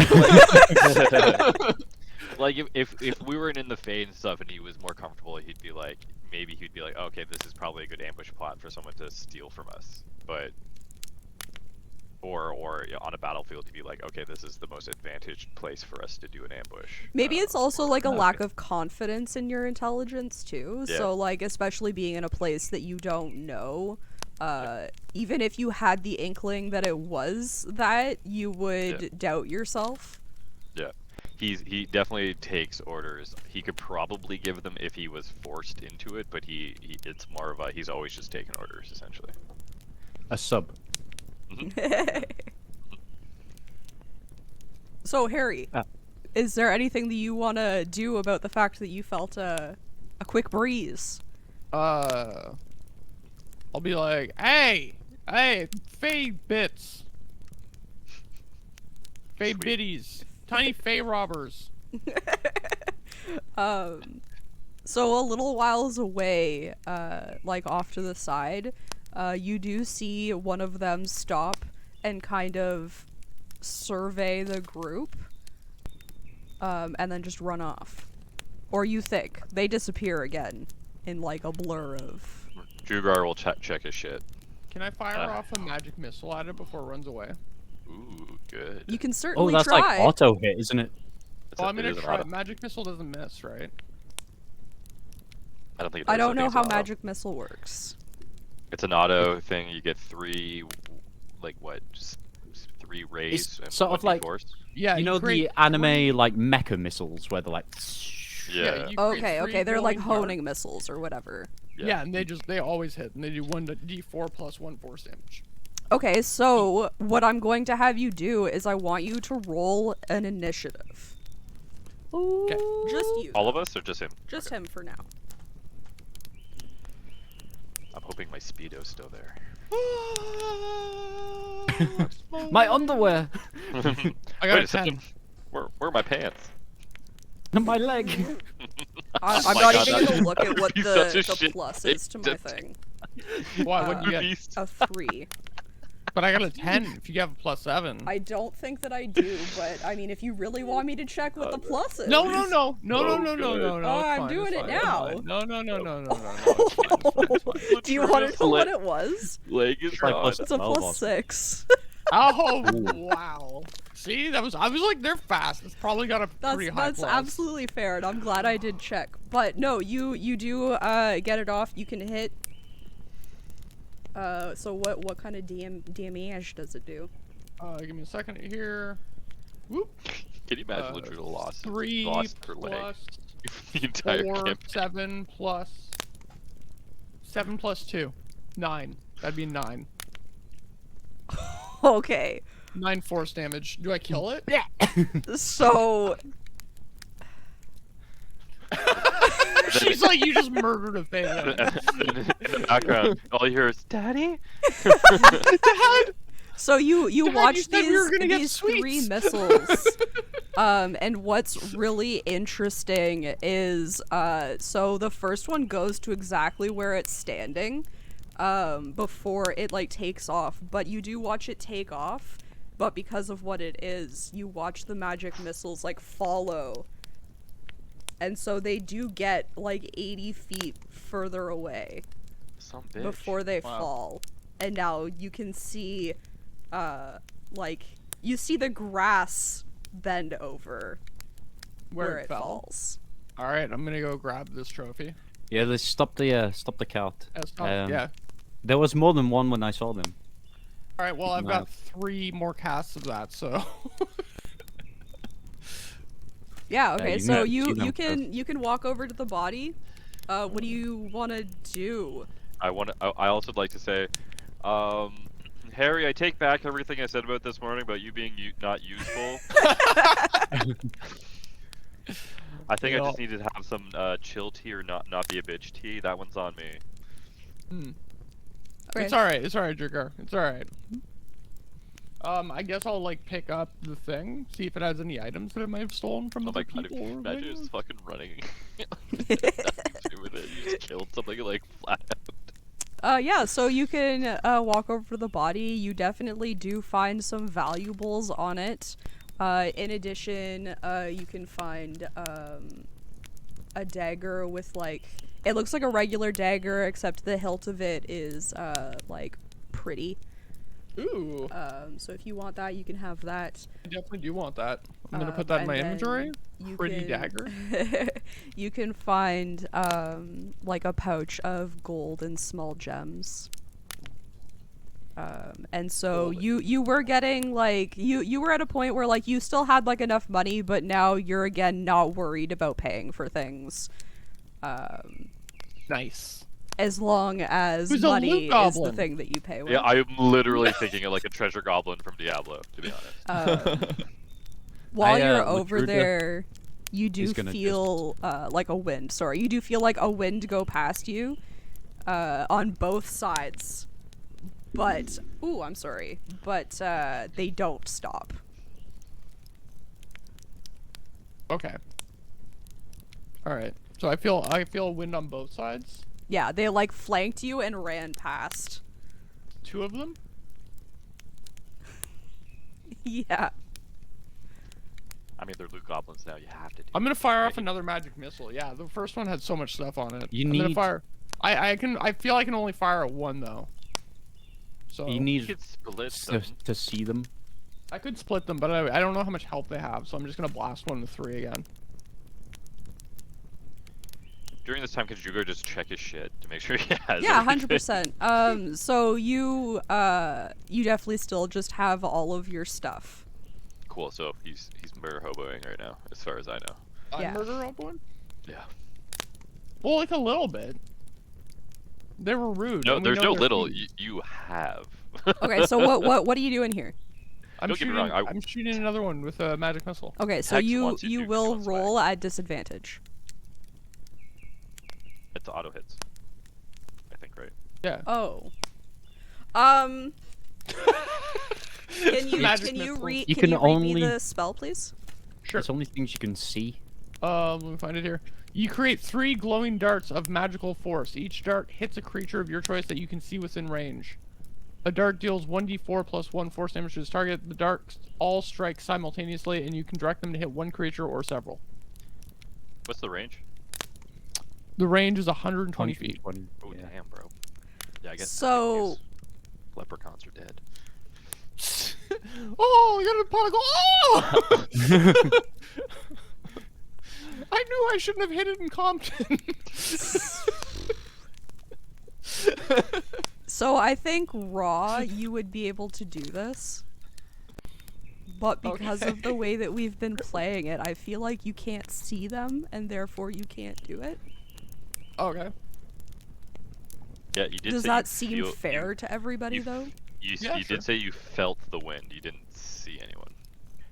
[SPEAKER 5] like if we weren't in the Fade and stuff, and he was more comfortable, he'd be like, okay, this is probably a good ambush plot for someone to steal from us. But or on a battlefield, he'd be like, okay, this is the most advantaged place for us to do an ambush.
[SPEAKER 3] Maybe it's also like a
[SPEAKER 1] okay.
[SPEAKER 3] lack of confidence in your intelligence too.
[SPEAKER 5] Yeah.
[SPEAKER 3] So like especially being in a place that you don't know, even if you had the inkling that it was that, you would doubt yourself.
[SPEAKER 5] Yeah. He definitely takes orders. He could probably give them if he was forced into it, but it's more of a he's always just taking orders essentially.
[SPEAKER 1] A sub.
[SPEAKER 3] So Harry,
[SPEAKER 1] Ah.
[SPEAKER 3] is there anything that you want to do about the fact that you felt a quick breeze?
[SPEAKER 2] I'll be like, hey, Fey bits. Fey
[SPEAKER 5] Sweet.
[SPEAKER 2] biddies. Tiny Fey robbers.
[SPEAKER 3] So a little whiles away, like off to the side, you do see one of them stop and kind of survey the group, and then just run off. Or you think. They disappear again in like a blur of...
[SPEAKER 5] Drugar will check his shit.
[SPEAKER 2] Can I fire off a magic missile at it before it runs away?
[SPEAKER 5] Ooh, good.
[SPEAKER 3] You can
[SPEAKER 1] Oh,
[SPEAKER 3] certainly
[SPEAKER 1] that's
[SPEAKER 3] try.
[SPEAKER 1] like auto hit, isn't it?
[SPEAKER 2] Well, I'm
[SPEAKER 5] It
[SPEAKER 2] gonna
[SPEAKER 5] is an
[SPEAKER 2] try.
[SPEAKER 5] auto.
[SPEAKER 2] Magic missile doesn't miss, right?
[SPEAKER 5] I don't think it
[SPEAKER 3] I
[SPEAKER 5] does.
[SPEAKER 3] don't know
[SPEAKER 5] think it's
[SPEAKER 3] how
[SPEAKER 5] an auto.
[SPEAKER 3] magic missile works.
[SPEAKER 5] It's an auto thing. You get 3, like what? Just 3 rays.
[SPEAKER 1] It's
[SPEAKER 5] and
[SPEAKER 1] sort of
[SPEAKER 5] 1d4s?
[SPEAKER 1] like-
[SPEAKER 2] Yeah.
[SPEAKER 1] You know
[SPEAKER 2] create
[SPEAKER 1] the anime
[SPEAKER 2] three-
[SPEAKER 1] like mecha missiles where they're like.
[SPEAKER 5] Yeah.
[SPEAKER 2] you create
[SPEAKER 3] Okay,
[SPEAKER 2] three
[SPEAKER 3] okay, they're like
[SPEAKER 2] glowing
[SPEAKER 3] honing
[SPEAKER 2] darts.
[SPEAKER 3] missiles or whatever.
[SPEAKER 2] Yeah, and they always hit, and they do 1d4 plus 1 force damage.
[SPEAKER 3] Okay, so what I'm going to have you do is I want you to roll an initiative.
[SPEAKER 2] Okay.
[SPEAKER 3] Just you.
[SPEAKER 5] All of us or just him?
[SPEAKER 3] Just him for now.
[SPEAKER 5] I'm hoping my speedo's still there.
[SPEAKER 1] My underwear,
[SPEAKER 2] I got
[SPEAKER 5] Wait
[SPEAKER 2] a
[SPEAKER 5] a
[SPEAKER 2] 10.
[SPEAKER 5] second. Where are my pants?
[SPEAKER 1] my leg.
[SPEAKER 3] I'm
[SPEAKER 5] Oh my
[SPEAKER 3] not
[SPEAKER 5] God,
[SPEAKER 3] even
[SPEAKER 5] that-
[SPEAKER 3] gonna look at what
[SPEAKER 5] He's
[SPEAKER 3] the
[SPEAKER 5] such a
[SPEAKER 3] plus
[SPEAKER 5] shit
[SPEAKER 3] is to my
[SPEAKER 5] just-
[SPEAKER 3] thing.
[SPEAKER 2] What? What you get?
[SPEAKER 5] Beast.
[SPEAKER 3] A 3.
[SPEAKER 2] But I got a 10. If you have a plus 7.
[SPEAKER 3] I don't think that I do, but I mean, if you really want me to check what the plus is.
[SPEAKER 2] No.
[SPEAKER 5] Oh,
[SPEAKER 2] It's
[SPEAKER 3] I'm
[SPEAKER 2] fine,
[SPEAKER 3] doing
[SPEAKER 2] it's
[SPEAKER 3] it
[SPEAKER 2] fine, it's
[SPEAKER 3] now.
[SPEAKER 2] fine. No. It's fine, it's fine.
[SPEAKER 3] Do you want to know what it was?
[SPEAKER 5] Leg is
[SPEAKER 1] Like
[SPEAKER 5] gone.
[SPEAKER 1] plus-
[SPEAKER 3] It's a
[SPEAKER 1] Well,
[SPEAKER 3] plus 6.
[SPEAKER 2] Oh wow! See, I was like they're fast. It's probably got a pretty high
[SPEAKER 3] That's
[SPEAKER 2] plus.
[SPEAKER 3] absolutely fair, and I'm glad I did check. But no, you do get it off. You can hit. So what kind of damage does it do?
[SPEAKER 2] Give me a second here. Whoop.
[SPEAKER 5] Can you imagine Ladruda lost
[SPEAKER 2] 3
[SPEAKER 5] her leg
[SPEAKER 2] plus
[SPEAKER 5] the entire
[SPEAKER 2] 4,
[SPEAKER 5] campaign?
[SPEAKER 2] 7 plus 2, 9. That'd be 9.
[SPEAKER 3] Okay,
[SPEAKER 2] 9 force damage. Do I kill it?
[SPEAKER 3] so
[SPEAKER 2] She's like, you just murdered a thing.
[SPEAKER 5] in the background, all you hear is "Daddy."
[SPEAKER 3] So you
[SPEAKER 2] Dad,
[SPEAKER 3] watch
[SPEAKER 2] you said we were gonna get
[SPEAKER 3] these 3
[SPEAKER 2] sweets.
[SPEAKER 3] missiles, and what's really interesting is so the first one goes to exactly where it's standing, before it like takes off. But you do watch it take off, but because of what it is, you watch the magic missiles like follow, and so they do get like 80 feet further away
[SPEAKER 5] Some bitch.
[SPEAKER 3] before they
[SPEAKER 2] Wow.
[SPEAKER 3] fall. And now you can see, like, you see the grass bend over where it
[SPEAKER 2] fell.
[SPEAKER 3] falls.
[SPEAKER 2] All right, I'm gonna go grab this trophy.
[SPEAKER 1] Yeah, let's stop the cart.
[SPEAKER 2] Yeah.
[SPEAKER 1] There was more than one when I saw them.
[SPEAKER 2] All right. Well, I've
[SPEAKER 1] No.
[SPEAKER 2] got 3 more casts of that, so.
[SPEAKER 3] Yeah, okay,
[SPEAKER 1] you
[SPEAKER 3] so
[SPEAKER 1] know-
[SPEAKER 3] you
[SPEAKER 1] you know
[SPEAKER 3] you can walk over to the body. What do you want to do?
[SPEAKER 5] I also like to say, Harry, I take back everything I said about this morning about you being not useful. I think I
[SPEAKER 2] Yeah.
[SPEAKER 5] just needed to have some chill tea or not be a bitch tea. That one's on me.
[SPEAKER 3] Okay.
[SPEAKER 2] It's alright. It's alright, Jigger. It's alright. I guess I'll like pick up the thing, see if it has any items that I might have stolen from
[SPEAKER 5] Oh
[SPEAKER 2] other
[SPEAKER 5] my god!
[SPEAKER 2] people. or
[SPEAKER 5] Imagine
[SPEAKER 2] whatever.
[SPEAKER 5] just fucking running. Nothing to do with it. You just killed something like flat out.
[SPEAKER 3] Yeah, so you can walk over to the body. You definitely do find some valuables on it. In addition, you can find a dagger with like, it looks like a regular dagger, except the hilt of it is like pretty.
[SPEAKER 2] Ooh,
[SPEAKER 3] So if you want that, you can have that.
[SPEAKER 2] I definitely do want that. I'm gonna put that in my inventory. Pretty dagger.
[SPEAKER 3] You can find like a pouch of gold and small gems. And so you were getting like you were at a point where like you still had like enough money, but now you're again not worried about paying for things.
[SPEAKER 2] Nice.
[SPEAKER 3] As long as
[SPEAKER 2] Who's a
[SPEAKER 3] money
[SPEAKER 2] loot
[SPEAKER 3] is the
[SPEAKER 2] goblin?
[SPEAKER 3] thing that you pay with.
[SPEAKER 5] Yeah, I'm literally thinking of like a treasure goblin from Diablo, to be honest.
[SPEAKER 3] While you're
[SPEAKER 1] Latruda
[SPEAKER 3] over there, you do
[SPEAKER 1] is gonna
[SPEAKER 3] feel like a wind. Sorry, you do feel like a wind go past you on both sides. But ooh, I'm sorry, but they don't stop.
[SPEAKER 2] Okay. All right. So I feel a wind on both sides.
[SPEAKER 3] Yeah, they like flanked you and ran past.
[SPEAKER 2] 2 of them.
[SPEAKER 3] Yeah.
[SPEAKER 5] I mean, they're loot goblins now. You have to do.
[SPEAKER 2] I'm gonna fire off another magic missile. Yeah, the first one had so much stuff on it.
[SPEAKER 1] You
[SPEAKER 2] I'm gonna
[SPEAKER 1] need-
[SPEAKER 2] fire. I feel I can only fire at 1 though. So
[SPEAKER 1] You
[SPEAKER 5] You
[SPEAKER 1] need
[SPEAKER 5] could split
[SPEAKER 1] to,
[SPEAKER 5] them.
[SPEAKER 1] to see them.
[SPEAKER 2] I could split them, but I don't know how much help they have, so I'm just gonna blast 1 to 3 again.
[SPEAKER 5] During this time, could Jugo just check his shit to make sure he has
[SPEAKER 3] Yeah,
[SPEAKER 5] everything?
[SPEAKER 3] 100%. So you definitely still just have all of your stuff.
[SPEAKER 5] Cool. So he's murder hoboing right now, as far as I know.
[SPEAKER 3] Yeah.
[SPEAKER 2] I murder up 1?
[SPEAKER 5] Yeah.
[SPEAKER 2] Well, like a little bit. They were rude.
[SPEAKER 5] No,
[SPEAKER 2] and we
[SPEAKER 5] there's
[SPEAKER 2] know
[SPEAKER 5] no
[SPEAKER 2] they're
[SPEAKER 5] little.
[SPEAKER 2] thieves.
[SPEAKER 5] You have.
[SPEAKER 3] Okay, so what are you doing here?
[SPEAKER 2] I'm
[SPEAKER 5] Don't get me
[SPEAKER 2] shooting.
[SPEAKER 5] wrong,
[SPEAKER 2] I'm shooting another one with a magic missile.
[SPEAKER 3] Okay, so
[SPEAKER 5] Hex
[SPEAKER 3] you
[SPEAKER 5] wants you to,
[SPEAKER 3] will
[SPEAKER 5] wants back.
[SPEAKER 3] roll at disadvantage.
[SPEAKER 5] It's auto hits. I think, right?
[SPEAKER 2] Yeah.
[SPEAKER 3] Oh. Can you
[SPEAKER 2] Magic
[SPEAKER 3] can you
[SPEAKER 2] missile.
[SPEAKER 3] read
[SPEAKER 1] You
[SPEAKER 3] can you
[SPEAKER 1] can
[SPEAKER 3] read me
[SPEAKER 1] only-
[SPEAKER 3] the spell, please?
[SPEAKER 2] Sure.
[SPEAKER 1] It's only things you can see.
[SPEAKER 2] Let me find it here. You create 3 glowing darts of magical force. Each dart hits a creature of your choice that you can see within range. A dart deals 1d4 plus 1 force damage to its target. The darts all strike simultaneously, and you can direct them to hit 1 creature or several.
[SPEAKER 5] What's the range?
[SPEAKER 2] The range is 120 feet.
[SPEAKER 1] 120,
[SPEAKER 5] Oh
[SPEAKER 1] yeah.
[SPEAKER 5] damn, bro. Yeah, I guess.
[SPEAKER 3] So-
[SPEAKER 5] leprechauns are dead.
[SPEAKER 2] Oh, you got a pot of gold. Oh! I knew I shouldn't have hit it in Compton.
[SPEAKER 3] So I think raw you would be able to do this. But because of the way that we've been playing it, I feel like you can't see them and therefore you can't do it.
[SPEAKER 2] Okay.
[SPEAKER 5] Yeah, you did.
[SPEAKER 3] Does
[SPEAKER 5] say
[SPEAKER 3] that
[SPEAKER 5] you
[SPEAKER 3] seem
[SPEAKER 5] feel-
[SPEAKER 3] fair to everybody though?
[SPEAKER 5] You
[SPEAKER 2] Yeah,
[SPEAKER 5] you
[SPEAKER 2] sure.
[SPEAKER 5] did say you felt the wind. You didn't see anyone.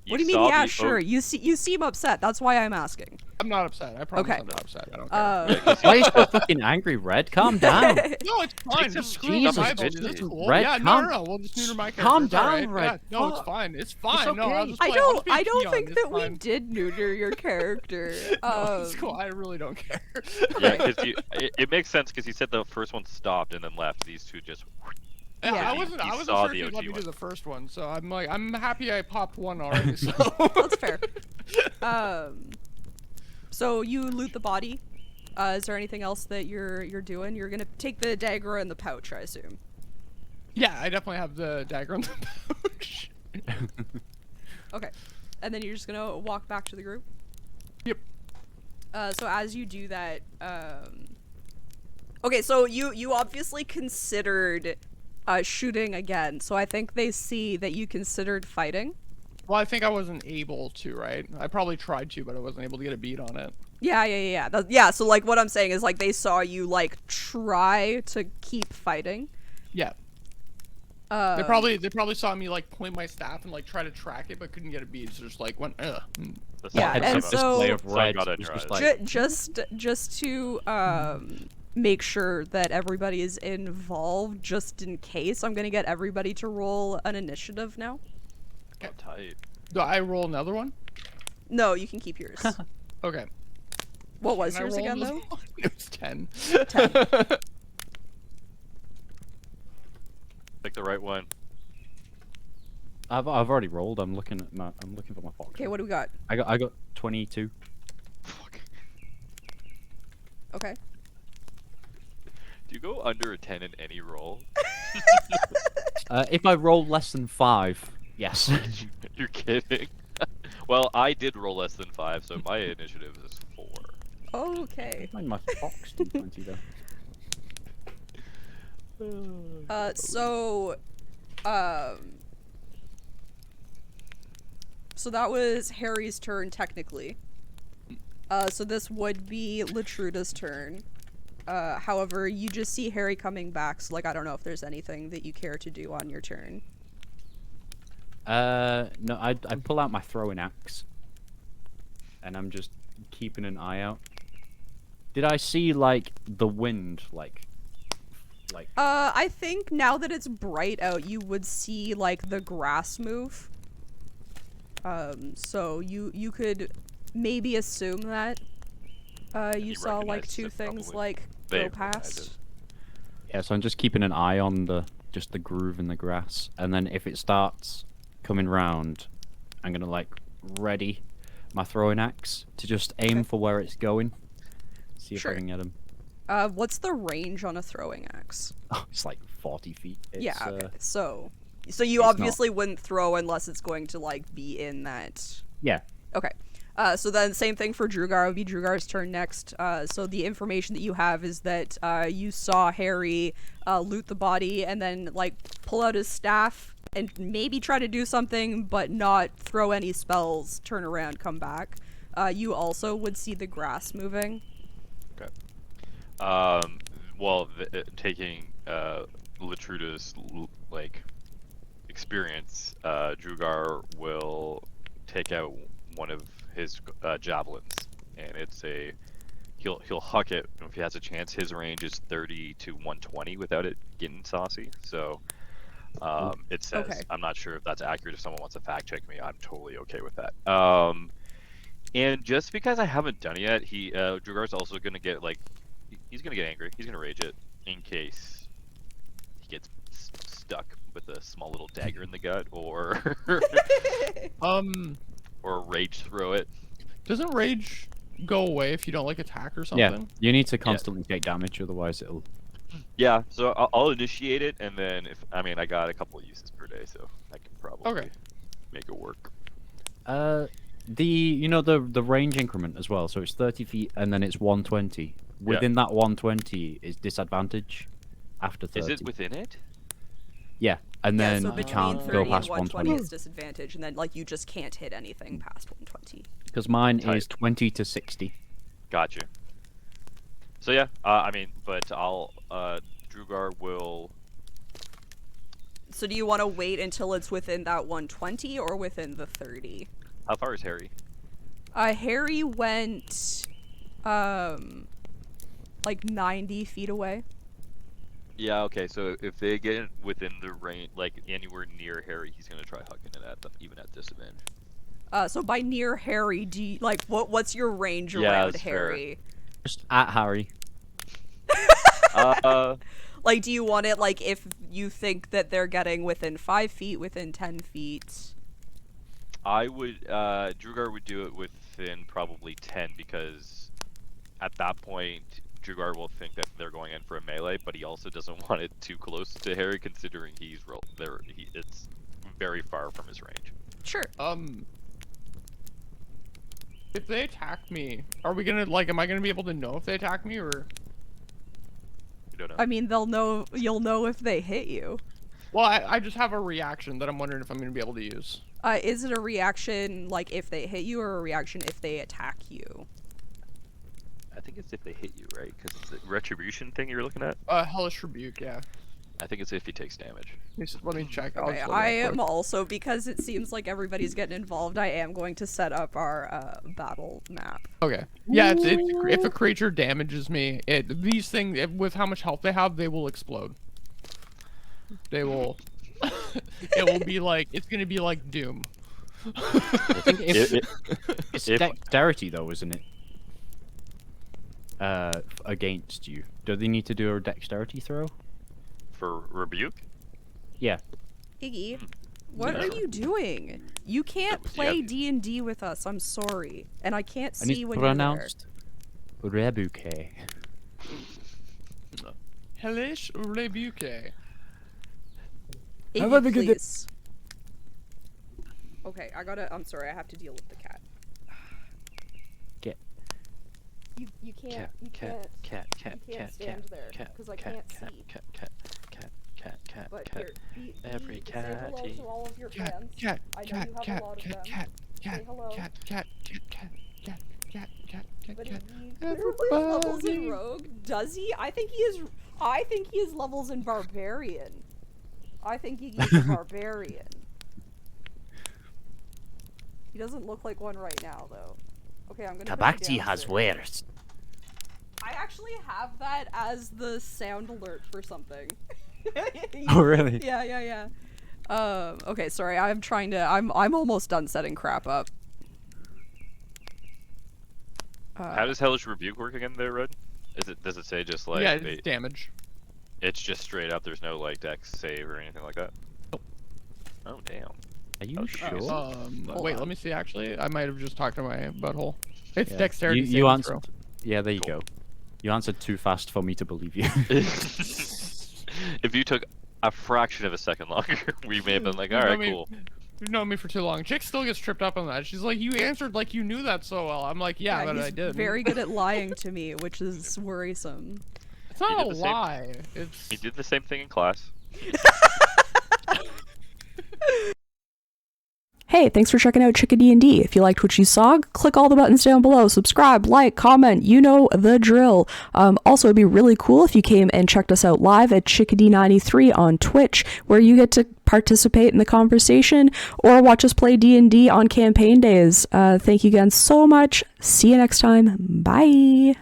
[SPEAKER 3] What do you mean?
[SPEAKER 5] saw
[SPEAKER 3] Yeah,
[SPEAKER 5] the
[SPEAKER 3] sure. You seem upset. That's why I'm asking.
[SPEAKER 2] I'm not upset. I promise
[SPEAKER 3] Okay.
[SPEAKER 2] I'm not upset. I don't care.
[SPEAKER 1] Why are you so fucking angry, Red? Calm down.
[SPEAKER 2] No, it's fine.
[SPEAKER 5] Take
[SPEAKER 2] Just
[SPEAKER 5] some
[SPEAKER 2] screw up my
[SPEAKER 1] Jesus,
[SPEAKER 2] eyeballs. That's
[SPEAKER 5] bitch.
[SPEAKER 2] cool.
[SPEAKER 1] Red,
[SPEAKER 2] Yeah,
[SPEAKER 1] calm-
[SPEAKER 2] no. We'll just neuter my character.
[SPEAKER 1] calm
[SPEAKER 2] It's all
[SPEAKER 1] down,
[SPEAKER 2] right.
[SPEAKER 1] Red.
[SPEAKER 2] Yeah, no, it's
[SPEAKER 1] Fuck.
[SPEAKER 2] fine. It's fine. No, I'll
[SPEAKER 1] okay.
[SPEAKER 2] just
[SPEAKER 3] I
[SPEAKER 2] play. I'll
[SPEAKER 3] don't.
[SPEAKER 2] just be a
[SPEAKER 3] I don't
[SPEAKER 2] peon.
[SPEAKER 3] think
[SPEAKER 2] It's
[SPEAKER 3] that we
[SPEAKER 2] fine.
[SPEAKER 3] did neuter your character.
[SPEAKER 2] No, it's cool. I really don't care.
[SPEAKER 5] Yeah, because it makes sense because he said the first one stopped and then left. These two just.
[SPEAKER 2] Yeah,
[SPEAKER 3] Yeah.
[SPEAKER 2] I wasn't
[SPEAKER 5] You
[SPEAKER 2] sure
[SPEAKER 5] saw
[SPEAKER 2] if
[SPEAKER 5] the
[SPEAKER 2] you'd let
[SPEAKER 5] OG
[SPEAKER 2] me do
[SPEAKER 5] one.
[SPEAKER 2] the first one, so I'm happy I popped one already. So
[SPEAKER 3] That's fair. So you loot the body. Is there anything else that you're doing? You're gonna take the dagger and the pouch, I assume.
[SPEAKER 2] yeah, I definitely have the dagger on the pouch.
[SPEAKER 3] Okay. And then you're just gonna walk back to the group?
[SPEAKER 2] Yep.
[SPEAKER 3] So as you do that, okay, so you obviously considered shooting again, so I think they see that you considered fighting.
[SPEAKER 2] Well, I think I wasn't able to, right? I probably tried to, but I wasn't able to get a beat on it.
[SPEAKER 3] Yeah. So like what I'm saying is like they saw you like try to keep fighting.
[SPEAKER 2] Yeah. They probably saw me like point my staff and like try to track it, but couldn't get a beat. So just like went, ugh.
[SPEAKER 5] The
[SPEAKER 3] Yeah,
[SPEAKER 5] sun-
[SPEAKER 3] and
[SPEAKER 5] sun-
[SPEAKER 3] so-
[SPEAKER 1] display of
[SPEAKER 5] sun
[SPEAKER 1] red
[SPEAKER 5] got in
[SPEAKER 1] was
[SPEAKER 5] your
[SPEAKER 1] just
[SPEAKER 5] eyes.
[SPEAKER 1] like
[SPEAKER 3] just to make sure that everybody is involved, just in case, I'm gonna get everybody to roll an initiative now.
[SPEAKER 5] Oh, tight.
[SPEAKER 2] Do I roll another one?
[SPEAKER 3] No, you can keep yours.
[SPEAKER 2] Okay.
[SPEAKER 3] What was
[SPEAKER 2] Can I
[SPEAKER 3] yours
[SPEAKER 2] roll
[SPEAKER 3] again,
[SPEAKER 2] another
[SPEAKER 3] though?
[SPEAKER 2] one? It was 10.
[SPEAKER 3] 10.
[SPEAKER 5] Pick the right one.
[SPEAKER 1] I've already rolled. I'm looking for my fox.
[SPEAKER 3] Okay, what do we got?
[SPEAKER 1] I got 22.
[SPEAKER 5] Fuck.
[SPEAKER 3] Okay.
[SPEAKER 5] Do you go under a 10 in any roll?
[SPEAKER 1] If I roll less than 5, yes.
[SPEAKER 5] You're kidding. Well, I did roll less than 5, so my initiative is 4.
[SPEAKER 3] Okay.
[SPEAKER 1] Find my fox D20 though.
[SPEAKER 3] So that was Harry's turn, technically. So this would be Latruda's turn. However, you just see Harry coming back, so, like, I don't know if there's anything that you care to do on your turn.
[SPEAKER 1] No, I pull out my throwing axe, and I'm just keeping an eye out. Did I see like the wind, like?
[SPEAKER 3] I think now that it's bright out, you would see, like, the grass move. So you could maybe assume that, you
[SPEAKER 5] you
[SPEAKER 3] saw, like,
[SPEAKER 5] recognized
[SPEAKER 3] two
[SPEAKER 5] it,
[SPEAKER 3] things,
[SPEAKER 5] probably.
[SPEAKER 3] like,
[SPEAKER 5] They
[SPEAKER 3] go
[SPEAKER 5] recognized
[SPEAKER 3] past.
[SPEAKER 5] it.
[SPEAKER 1] Yeah, so I'm just keeping an eye on the groove in the grass, and then if it starts coming round, I'm gonna like ready my throwing axe to just aim
[SPEAKER 3] Okay.
[SPEAKER 1] for where it's going. See if
[SPEAKER 3] Sure.
[SPEAKER 1] I can get him.
[SPEAKER 3] What's the range on a throwing axe?
[SPEAKER 1] Oh, it's like 40 feet. It's,
[SPEAKER 3] Yeah, okay. So you
[SPEAKER 1] it's
[SPEAKER 3] obviously wouldn't throw unless it's going to, like, be in that...
[SPEAKER 1] Yeah.
[SPEAKER 3] Okay. So then same thing for Drugar. It would be Drugar's turn next. So the information that you have is that you saw Harry loot the body and then, like, pull out his staff and maybe try to do something, but not throw any spells, turn around, come back. You also would see the grass moving.
[SPEAKER 5] Well, taking Latruda's like experience, Drugar will take out one of his javelins, and it's a he'll huck it if he has a chance. His range is 30 to 120 without it getting saucy. So it says,
[SPEAKER 3] Okay.
[SPEAKER 5] I'm not sure if that's accurate. If someone wants to fact check me, I'm totally okay with that. And just because I haven't done it yet, Drugar's also gonna get like he's gonna get angry. He's gonna rage it in case he gets stuck with a small little dagger in the gut, or or rage throw it.
[SPEAKER 2] Doesn't rage go away if you don't like attack or
[SPEAKER 1] Yeah.
[SPEAKER 2] something?
[SPEAKER 1] You need to constantly take damage, otherwise it'll.
[SPEAKER 5] Yeah, so I'll initiate it, and then I got a couple of uses per day, so I can probably make it work.
[SPEAKER 1] The range increment as well. So it's 30 feet, and then it's 120. Within that 120 is disadvantage. After 30.
[SPEAKER 5] Is it within it?
[SPEAKER 1] Yeah, and
[SPEAKER 3] Yeah,
[SPEAKER 1] then
[SPEAKER 3] so
[SPEAKER 1] you
[SPEAKER 3] between
[SPEAKER 1] can't
[SPEAKER 3] 30
[SPEAKER 1] go
[SPEAKER 3] and
[SPEAKER 1] past
[SPEAKER 3] 120
[SPEAKER 1] 120
[SPEAKER 3] is disadvantage, and then, like, you just can't hit anything past 120.
[SPEAKER 1] because mine
[SPEAKER 5] Tight.
[SPEAKER 1] is 20 to 60.
[SPEAKER 5] Gotcha. So yeah, but I'll Drugar will.
[SPEAKER 3] So do you want to wait until it's within that 120 or within the 30?
[SPEAKER 5] How far is Harry?
[SPEAKER 3] Harry went, like 90 feet away.
[SPEAKER 5] Yeah, okay, so if they get within the range, like anywhere near Harry, he's gonna try hucking it at them, even at disadvantage.
[SPEAKER 3] So by near Harry, do you, like, what's your range
[SPEAKER 5] Yeah,
[SPEAKER 3] around
[SPEAKER 5] that's fair.
[SPEAKER 3] Harry?
[SPEAKER 1] Just at Harry.
[SPEAKER 3] Like, do you want it, like, if you think that they're getting within 5 feet, within 10 feet?
[SPEAKER 5] I would, Drugar would do it within probably 10, because at that point, Drugar will think that they're going in for a melee, but he also doesn't want it too close to Harry, considering it's very far from his range.
[SPEAKER 3] Sure.
[SPEAKER 2] If they attack me, are we gonna, like, am I gonna be able to know if they attack me, or?
[SPEAKER 5] You don't know.
[SPEAKER 3] I mean, you'll know if they hit you.
[SPEAKER 2] Well, I just have a reaction that I'm wondering if I'm gonna be able to use.
[SPEAKER 3] Is it a reaction, like, if they hit you, or a reaction if they attack you?
[SPEAKER 5] I think it's if they hit you, right? Because it's a retribution thing you're looking at.
[SPEAKER 2] Hellish Rebuke, yeah.
[SPEAKER 5] I think it's if he takes damage.
[SPEAKER 2] Let me check. I'll
[SPEAKER 3] Okay,
[SPEAKER 2] just look
[SPEAKER 3] I
[SPEAKER 2] it up
[SPEAKER 3] am
[SPEAKER 2] quick.
[SPEAKER 3] also, because it seems like everybody's getting involved, I am going to set up our battle map.
[SPEAKER 2] Okay. Yeah, if a creature damages me, these things, with how much health they have, they will explode. They will. It will be like, it's gonna be like Doom.
[SPEAKER 1] I think it's dexterity though, isn't it? Against you. Do they need to do a dexterity throw?
[SPEAKER 5] For rebuke?
[SPEAKER 1] Yeah.
[SPEAKER 3] Iggy, what are
[SPEAKER 5] No.
[SPEAKER 3] you doing? You can't play D&D with us, I'm sorry. And I can't
[SPEAKER 1] And
[SPEAKER 3] see
[SPEAKER 1] it's
[SPEAKER 3] when you're there.
[SPEAKER 1] pronounced rebuke.
[SPEAKER 2] Hellish rebuke.
[SPEAKER 1] Have a
[SPEAKER 3] Iggy,
[SPEAKER 1] good day.
[SPEAKER 3] please. Okay, I'm sorry, I have to deal with the cat.
[SPEAKER 1] Get.
[SPEAKER 3] You can't,
[SPEAKER 5] Cat.
[SPEAKER 3] stand there, because I can't see.
[SPEAKER 5] Cat.
[SPEAKER 3] But
[SPEAKER 5] Cat.
[SPEAKER 3] here,
[SPEAKER 5] Every
[SPEAKER 3] say hello
[SPEAKER 5] catty.
[SPEAKER 3] to all of your
[SPEAKER 2] Cat.
[SPEAKER 3] fans.
[SPEAKER 2] Cat.
[SPEAKER 3] I know
[SPEAKER 2] Cat.
[SPEAKER 3] you have
[SPEAKER 2] Cat.
[SPEAKER 3] a lot of
[SPEAKER 2] Cat.
[SPEAKER 3] them.
[SPEAKER 2] Cat. Cat.
[SPEAKER 3] Say hello.
[SPEAKER 2] Cat. Cat. Cat. Cat. Cat.
[SPEAKER 3] But
[SPEAKER 2] Cat.
[SPEAKER 3] he clearly has levels in
[SPEAKER 2] Everybody.
[SPEAKER 3] Rogue. Does he? I think he has levels in Barbarian. I think he's a Barbarian. He doesn't look like one right now, though. Okay, I'm gonna.
[SPEAKER 1] Tabakti has wares.
[SPEAKER 3] I actually have that as the sound alert for something.
[SPEAKER 1] Oh really?
[SPEAKER 3] Yeah. Okay, sorry. I'm almost done setting crap up.
[SPEAKER 5] How does Hellish Rebuke work again there, Red? Does it say just like
[SPEAKER 2] Yeah, it's damage.
[SPEAKER 5] it's just straight up, there's no like dex save or anything like that? Oh damn.
[SPEAKER 1] Are you
[SPEAKER 5] Okay.
[SPEAKER 1] sure?
[SPEAKER 2] Wait, let me see. Actually, I might have just talked to my butthole. It's
[SPEAKER 1] Yeah.
[SPEAKER 2] dexterity.
[SPEAKER 1] You
[SPEAKER 2] saving
[SPEAKER 1] answered.
[SPEAKER 2] throw.
[SPEAKER 1] Yeah, there you go. You answered too fast for me to believe you.
[SPEAKER 5] If you took a fraction of a second longer, we may have been like,
[SPEAKER 2] You know
[SPEAKER 5] alright,
[SPEAKER 2] me-
[SPEAKER 5] cool.
[SPEAKER 2] You've known me for too long. Chick still gets tripped up on that. She's like, you answered like you knew that so well. I'm like, yeah, but
[SPEAKER 3] he's
[SPEAKER 2] I did.
[SPEAKER 3] very good at lying to me, which is worrisome.
[SPEAKER 2] It's not
[SPEAKER 5] He
[SPEAKER 2] a
[SPEAKER 5] did the same-
[SPEAKER 2] lie. It's.
[SPEAKER 5] He did the same thing in class.
[SPEAKER 3] Hey, thanks for checking out Chicka D&D. If you liked what you saw, click all the buttons down below. Subscribe, like, comment, you know the drill. Also, it'd be really cool if you came and checked us out live at Chickadee93 on Twitch, where you get to participate in the conversation or watch us play D&D on campaign days. Thank you again so much. See you next time. Bye.